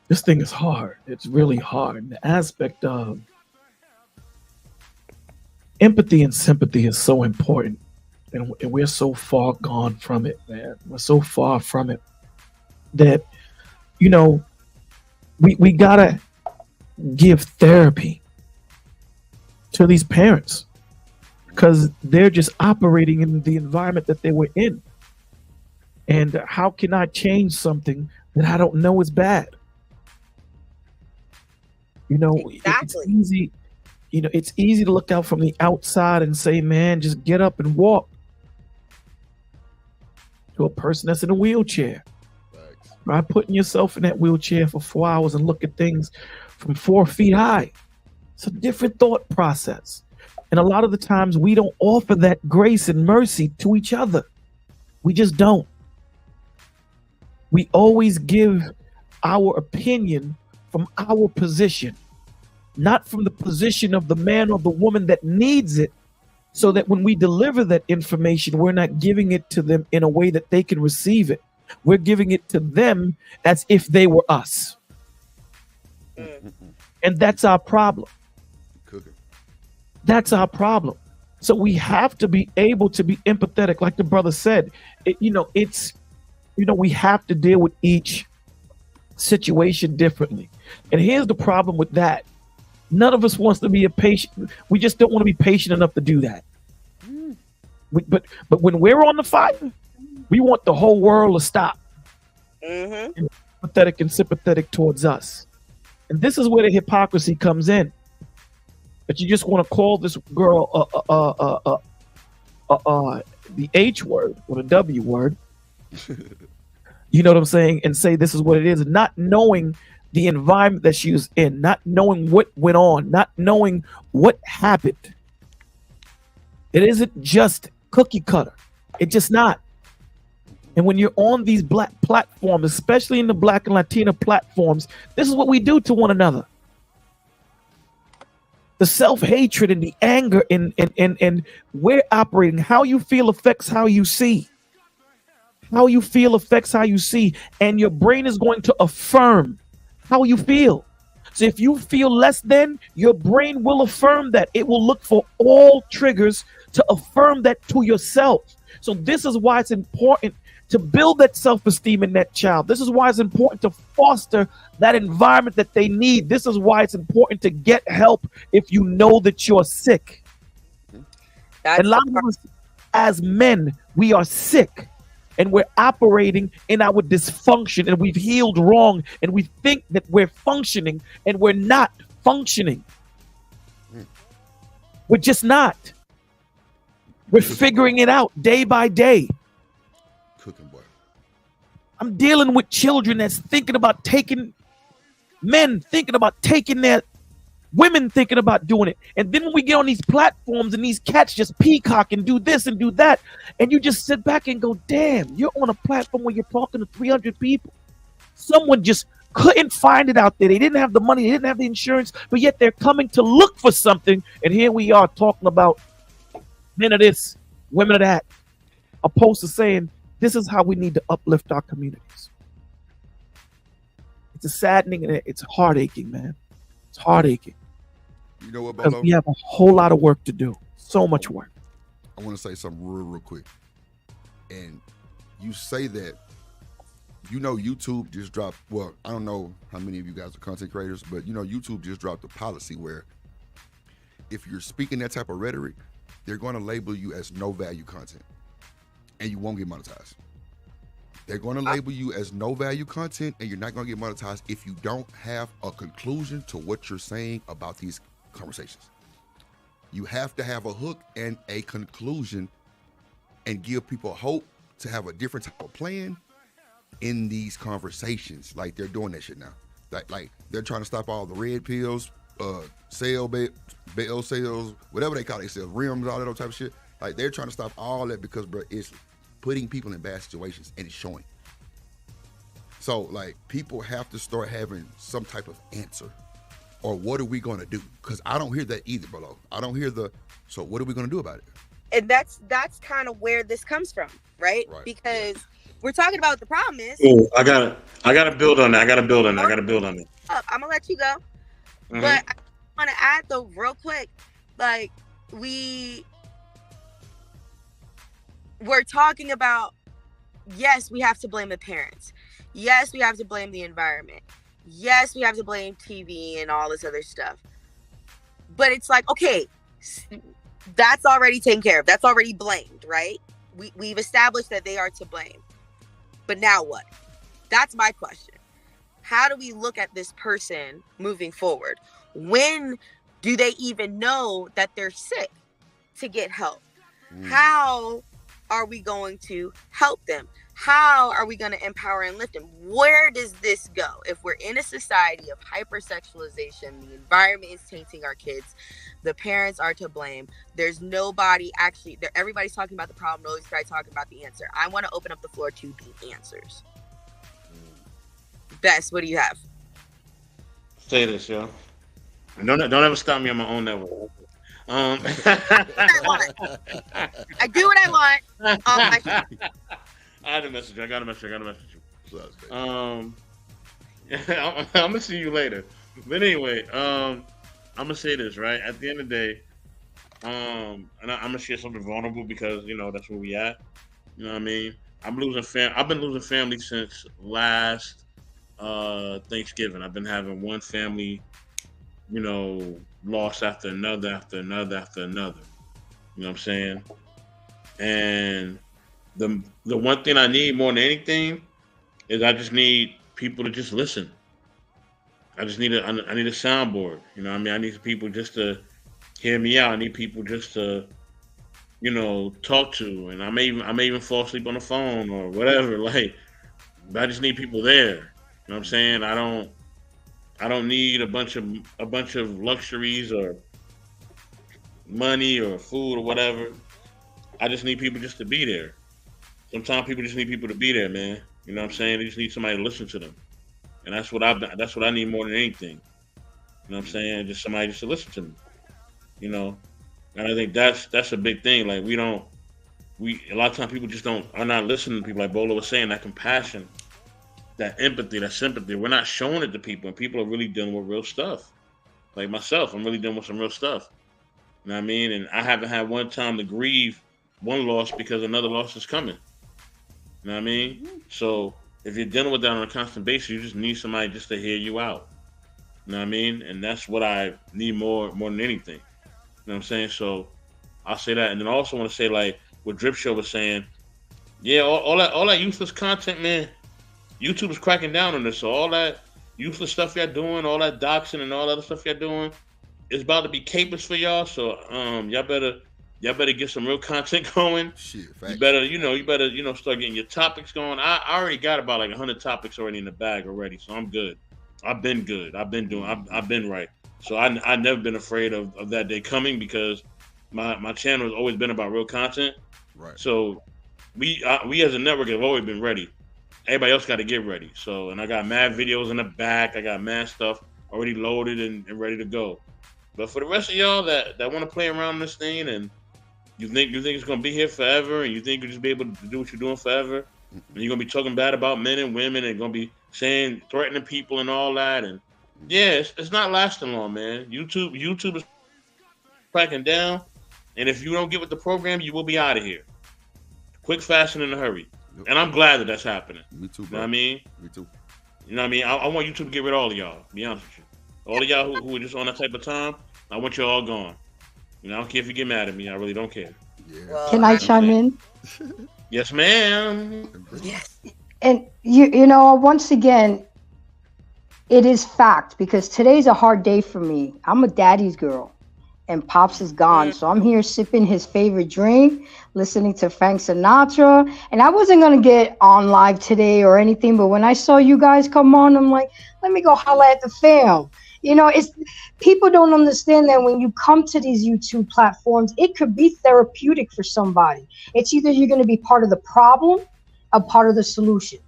This thing is hard. It's really hard. The aspect of empathy and sympathy is so important. And we're so far gone from it, man. We're so far from it that, we gotta give therapy to these parents because they're just operating in the environment that they were in. And how can I change something that I don't know is bad? You know, it's Exactly. easy. You know, it's easy to look out from the outside and say, "Man, just get up and walk." To a person that's in a wheelchair, Facts. try putting yourself in that wheelchair for 4 hours and look at things from 4 feet high. It's a different thought process. And a lot of the times we don't offer that grace and mercy to each other. We just don't. We always give our opinion from our position, not from the position of the man or the woman that needs it, so that when we deliver that information, we're not giving it to them in a way that they can receive it. We're giving it to them as if they were us. And that's our problem. Cooking. That's our problem. So we have to be able to be empathetic, like the brother said. We have to deal with each situation differently. And here's the problem with that. None of us wants to be a patient. We just don't want to be patient enough to do that. But when we're on the fire, we want the whole world to stop. And empathetic and sympathetic towards us. And this is where the hypocrisy comes in. That you just want to call this girl the H word or the W word. You know what I'm saying? And say this is what it is, not knowing the environment that she was in, not knowing what went on, not knowing what happened. It isn't just cookie cutter. It's just not. And when you're on these black platforms, especially in the Black and Latina platforms, this is what we do to one another. The self-hatred and the anger and we're operating. How you feel affects how you see. How you feel affects how you see. And your brain is going to affirm how you feel. So if you feel less than, your brain will affirm that. It will look for all triggers to affirm that to yourself. So this is why it's important to build that self-esteem in that child. This is why it's important to foster that environment that they need. This is why it's important to get help if you know that you're sick. And a lot of us as men, we are sick. And we're operating in our dysfunction, and we've healed wrong, and we think that we're functioning, and we're not functioning. We're just not. We're figuring it out day by day. Cooking, boy. I'm dealing with children that's thinking about taking, men thinking about taking their women thinking about doing it. And then when we get on these platforms and these cats just peacock and do this and do that, and you just sit back and go, damn, you're on a platform where you're talking to 300 people. Someone just couldn't find it out there. They didn't have the money. They didn't have the insurance, but yet they're coming to look for something. And here we are talking about men of this, women of that, opposed to saying, this is how we need to uplift our communities. It's a saddening and it's heart-aching, man. It's heart-aching. You know what, Because Bolo? we have a whole lot of work to do. So much work. I want to say something real quick. And you say that, YouTube just dropped, well, I don't know how many of you guys are content creators, but YouTube just dropped a policy where if you're speaking that type of rhetoric, they're going to label you as no value content and you won't get monetized. They're going to label you as no value content and you're not going to get monetized if you don't have a conclusion to what you're saying about these conversations. You have to have a hook and a conclusion and give people hope to have a different type of plan in these conversations. Like they're doing that shit now. Like they're trying to stop all the red pills, bail sales, whatever they call it, sales, rims, all that other type of shit. Like they're trying to stop all that because, bro, it's putting people in bad situations and it's showing. So like people have to start having some type of answer. Or what are we going to do? Because I don't hear that either, bro. I don't hear so what are we going to do about it? And that's kind of where this comes from, right? Because we're talking about what the problem is. Oh, I gotta build on that. I'm gonna let you go. Mm-hmm. But I want to add though real quick, like we're talking about, yes, we have to blame the parents. Yes, we have to blame the environment. Yes, we have to blame TV and all this other stuff. But it's like, okay, that's already taken care of. That's already blamed, right? We've established that they are to blame. But now what? That's my question. How do we look at this person moving forward? When do they even know that they're sick to get help? How are we going to help them? How are we going to empower and lift them? Where does this go? If we're in a society of hypersexualization, the environment is tainting our kids, the parents are to blame. There's nobody actually, everybody's talking about the problem, nobody's talking about the answer. I want to open up the floor to the answers. Best, what do you have? Say this, yo. Don't ever stop me on my own network. I do what I want. I had a message. I got a message. Suspect. I'm gonna see you later. But anyway, I'm gonna say this right at the end of the day. And I'm gonna share something vulnerable because that's where we at. You know what I mean? I've been losing family since last Thanksgiving. I've been having one family, loss after another, after another, after another. You know what I'm saying? And the one thing I need more than anything is I just need people to just listen. I need a soundboard. You know what I mean? I need people just to hear me out. I need people just to talk to, and I may even fall asleep on the phone or whatever. Like, but I just need people there. You know what I'm saying? I don't need a bunch of luxuries or money or food or whatever. I just need people just to be there. Sometimes people just need people to be there, man. You know what I'm saying? They just need somebody to listen to them, and that's what I need more than anything. You know what I'm saying? Just somebody just to listen to me. And I think that's a big thing. Like, a lot of times people just are not listening to people. Like Bolo was saying, that compassion, that empathy, that sympathy. We're not showing it to people, and people are really dealing with real stuff. Like myself, I'm really dealing with some real stuff. You know what I mean? And I haven't had one time to grieve one loss because another loss is coming. You know what I mean? So if you're dealing with that on a constant basis, you just need somebody just to hear you out. You know what I mean? And that's what I need more than anything. You know what I'm saying? So I'll say that. And then I also want to say, like what Drip Show was saying, yeah, all that useless content, man, YouTube is cracking down on this. So all that useless stuff y'all doing, all that doxing and all that other stuff y'all doing, it's about to be capers for y'all. So y'all better get some real content going. Shit, You better start getting your topics going. I already got about like 100 topics already in the bag already, so I'm good. I've been good. I've been right. So I never been afraid of that day coming because my channel has always been about real content. Right. So we as a network have always been ready. Everybody else got to get ready. So, and I got mad videos in the back. I got mad stuff already loaded and ready to go. But for the rest of y'all that want to play around this thing and you think it's gonna be here forever and you think you'll just be able to do what you're doing forever and you're gonna be talking bad about men and women and gonna be threatening people and all that, and yeah, it's not lasting long, man. YouTube is cracking down, and if you don't get with the program, you will be out of here, quick, fast, and in a hurry. And I'm glad that that's happening. Me too, bro. You know what I mean? Me too. You know what I mean? I want YouTube to get rid of all of y'all. To be honest with you, all of y'all who are just on that type of time, I want you all gone. I don't care if you get mad at me. I really don't care. Yeah. Well, Can I chime in? Yes, ma'am. Yes. And you know, once again, it is fact because today's a hard day for me. I'm a daddy's girl and Pops is gone. So I'm here sipping his favorite drink, listening to Frank Sinatra. And I wasn't going to get on live today or anything, but when I saw you guys come on, I'm like, let me go holla at the fam. You know, it's people don't understand that when you come to these YouTube platforms, it could be therapeutic for somebody. It's either you're going to be part of the problem or part of the solution.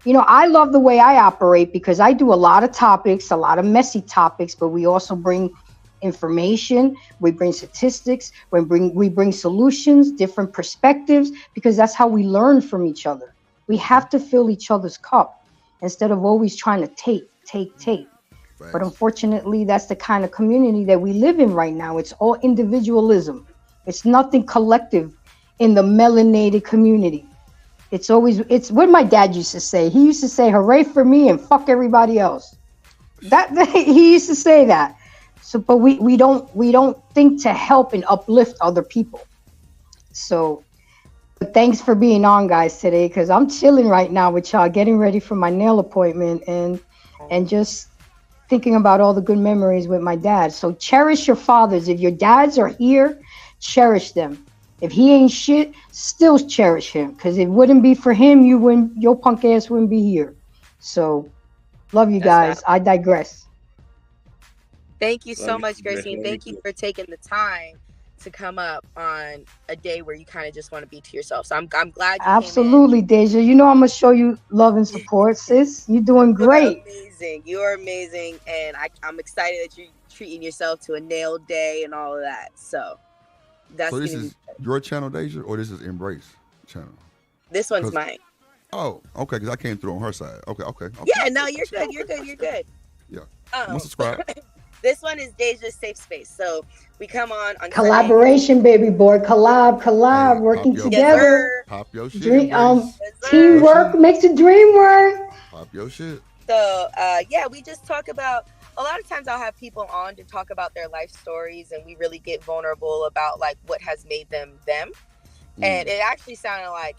You know, I love the way I operate because I do a lot of topics, a lot of messy topics, but we also bring information, we bring statistics, we bring solutions, different perspectives, because that's how we learn from each other. We have to fill each other's cup instead of always trying to take. Facts. But unfortunately, that's the kind of community that we live in right now. It's all individualism. It's nothing collective in the melanated community. It's what my dad used to say. He used to say, "Hooray for me and fuck everybody else." That he used to say that. So, but we don't think to help and uplift other people. So, but thanks for being on, guys, today, because I'm chilling right now with y'all, getting ready for my nail appointment and just thinking about all the good memories with my dad. So cherish your fathers. If your dads are here, cherish them. If he ain't shit, still cherish him, because it wouldn't be for him, your punk ass wouldn't be here. So, love you guys. I digress. Thank you so Love much, you, Gracie, and Gracie. thank you for taking the time to come up on a day where you kind of just want to be to yourself. So I'm glad you Absolutely, Deja. You know I'm gonna show you love and support, sis. You're doing came in. You're great. amazing. You're amazing, and I'm excited that you're treating yourself to a nail day and all of that. So that's So this gonna is be. your channel, Deja, or this is Embrace channel? This one's 'Cause- mine. Oh, okay, because I came through on her side. Okay. Yeah, no, you're good. You're good. You're good. Yeah. I'm gonna subscribe. This one is Deja's Safe Space. So we come on Collaboration, baby boy. Collab, Hey, working pop your, Yes, together. sir. pop your shit, Dream, Embrace. Yes, sir. teamwork makes the dream work. Pop your shit. So yeah, we just talk about. A lot of times I'll have people on to talk about their life stories, and we really get vulnerable about like what has made them them. And it actually sounded like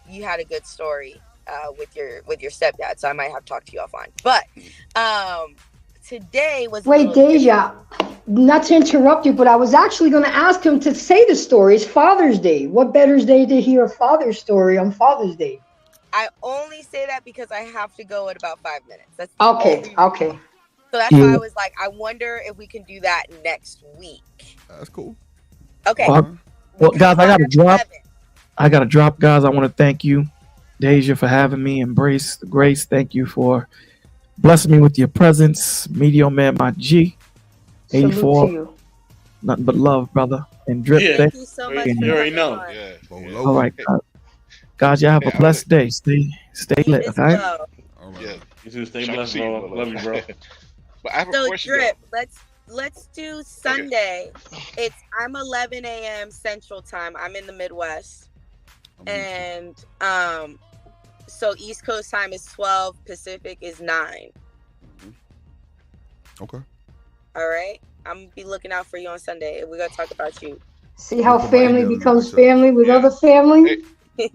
you had a good story with your stepdad, so I might have to talk to you offline. But today was Wait, Deja, not to interrupt you, but I was actually going to ask him to say the story. It's Father's Day. What better day to hear a father's story on Father's Day? I only say that because I have to go in about 5 minutes. That's Okay. So that's why I was like, I wonder if we can do that next week. That's cool. Okay. Well, guys, I gotta drop, guys. I want to thank you, Deja, for having me. Embrace the Grace. Thank you for blessing me with your presence. Medium Man, my G. 84. Salute to you. Nothing but love, brother. And Drip. Yeah. Thank you so much. You already know. Yeah. All right, guys. Y'all have a blessed day. Stay lit, okay? All right. Yeah. You too. Stay Shout blessed, to you, bro. Love you, bro. But I have a So question. Drip, let's do Sunday. I'm 11 a.m. Central Time. I'm in the Midwest, and so East Coast time is 12. Pacific is 9. Okay. All right. I'm gonna be looking out for you on Sunday. We're gonna talk about you. See how family becomes family with other family? Yeah,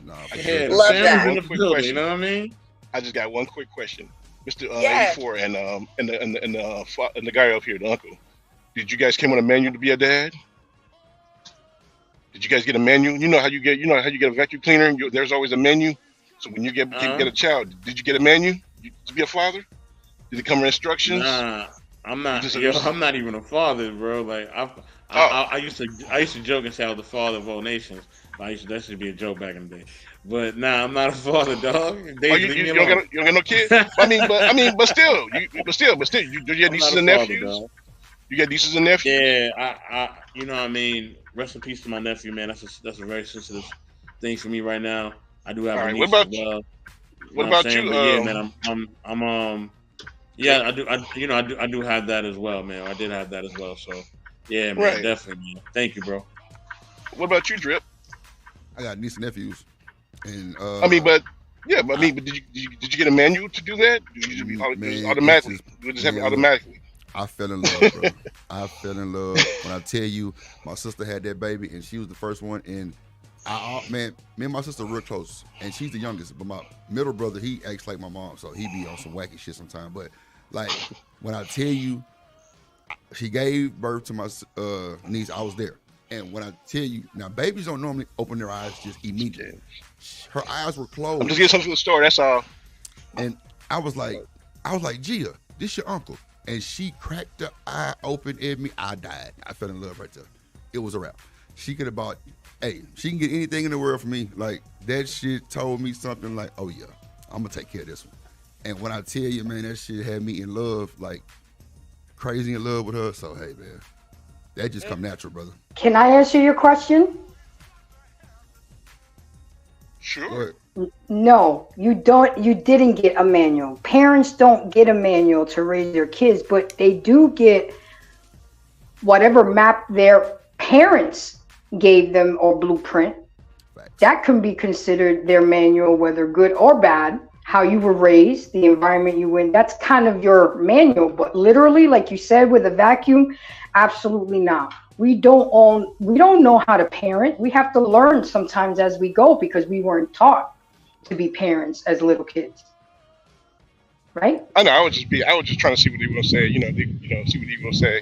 Love Sam's that. in the building, you know what I mean? I just got one quick question, Mr. Yeah. 84 and the guy up here, the uncle. Did you guys come with a manual to be a dad? Did you guys get a manual? You know how you get a vacuum cleaner? There's always a menu. So when you get a child, did you get a manual to be a father? Did it come with instructions? Nah, I'm not. I'm not even a father, bro. Like I used to joke and say I was the father of all nations. That should be a joke back in the day. But nah, I'm not a father, dog. You don't got no kids? But still, you do your nieces and nephews? You got nieces and nephews? Yeah, I you know what I mean. Rest in peace to my nephew, man. That's a very sensitive thing for me right now. I do have a niece as well. What about you? Yeah, man. I'm yeah, I do have that as well, man. I did have that as well. So yeah, man, Right. definitely, man. Thank you, bro. What about you, Drip? I got nieces and nephews, and but did you get a manual to do that? Did you just automatically? You just have it automatically. I fell in love, bro. I fell in love when I tell you my sister had that baby and she was the first one. And me and my sister are real close, and she's the youngest. But my middle brother, he acts like my mom, so he be on some wacky shit sometimes. But like when I tell you, she gave birth to my niece, I was there. And when I tell you, now babies don't normally open their eyes just immediately. Her eyes were closed. I'm just getting something from the store. That's all. And I was like, Gia, this your uncle. And she cracked her eye open at me. I died. I fell in love right there. It was a wrap. She could have bought, she can get anything in the world for me. Like, that shit told me something like, oh yeah, I'm gonna take care of this one. And when I tell you, man, that shit had me in love, like crazy in love with her. So hey, man, that just come natural, brother. Can I answer your question? Sure. No, you don't. You didn't get a manual. Parents don't get a manual to raise their kids, but they do get whatever map their parents gave them or blueprint. Facts. that can be considered their manual, whether good or bad. How you were raised, the environment you were in, that's kind of your manual. But literally, like you said, with a vacuum, absolutely not. We don't know how to parent. We have to learn sometimes as we go because we weren't taught to be parents as little kids, right? I know. I was just trying to see what he was gonna say. See what he was gonna say.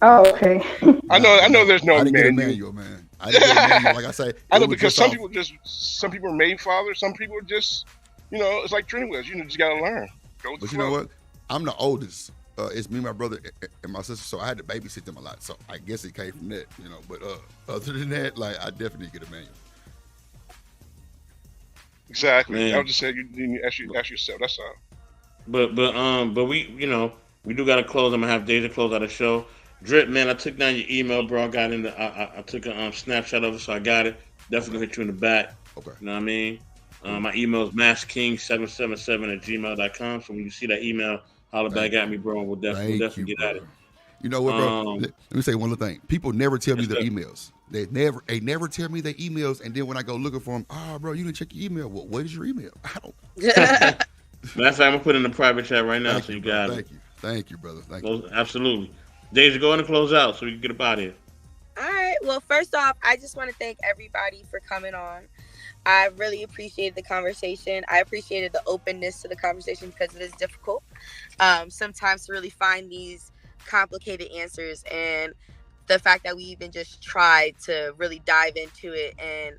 Oh, okay. I know. There's no I didn't get a manual. manual, man. I didn't get a manual. Like I say, I it know was because just some people are made fathers. Some people are just, it's like training wheels. Just gotta learn. Go with the But you know flow. what? I'm the oldest. It's me, my brother, and my sister. So I had to babysit them a lot. So I guess it came from that, But other than that, like I definitely get a manual. Exactly. Man. I would just say you need to ask yourself. That's all. But we do gotta close. I'm gonna have Deja close out the show. Drip, man, I took down your email, bro. I got in the, I took a snapshot of it, so I got it. Definitely gonna hit you in the back. Okay. You know what I mean? My email is massking777 at gmail.com. So when you see that email, holler back at me, bro. We'll definitely get at it. You know what, bro? Um, Let me say one little thing. People never tell me Yes, their sir. emails. They never tell me their emails. And then when I go looking for them, bro, you didn't check your email. Well, what is your email? I don't. That's why I'm gonna put it in the private chat right now, so you bro. got it. Thank you, brother. Thank you. Absolutely. Deja, go ahead and close out so we can get up out of here. All right. Well, first off, I just want to thank everybody for coming on. I really appreciated the conversation. I appreciated the openness to the conversation because it is difficult sometimes to really find these complicated answers, and the fact that we even just tried to really dive into it and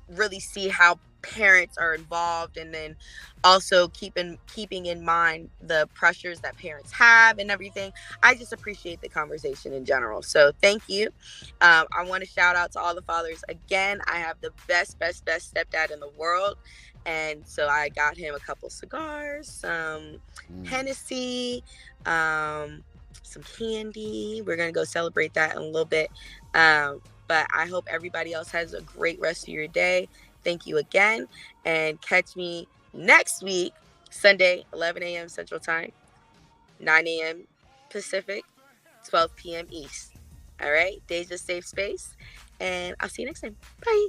really see how parents are involved, and then also keeping in mind the pressures that parents have and everything. I just appreciate the conversation in general, so thank you. I want to shout out to all the fathers again. I have the best stepdad in the world, and so I got him a couple cigars, some Hennessy, some candy. We're gonna go celebrate that in a little bit, but I hope everybody else has a great rest of your day. Thank you again, and catch me next week, Sunday, 11 a.m. Central Time, 9 a.m. Pacific, 12 p.m. East. All right, Deja Safe Space, and I'll see you next time. Bye.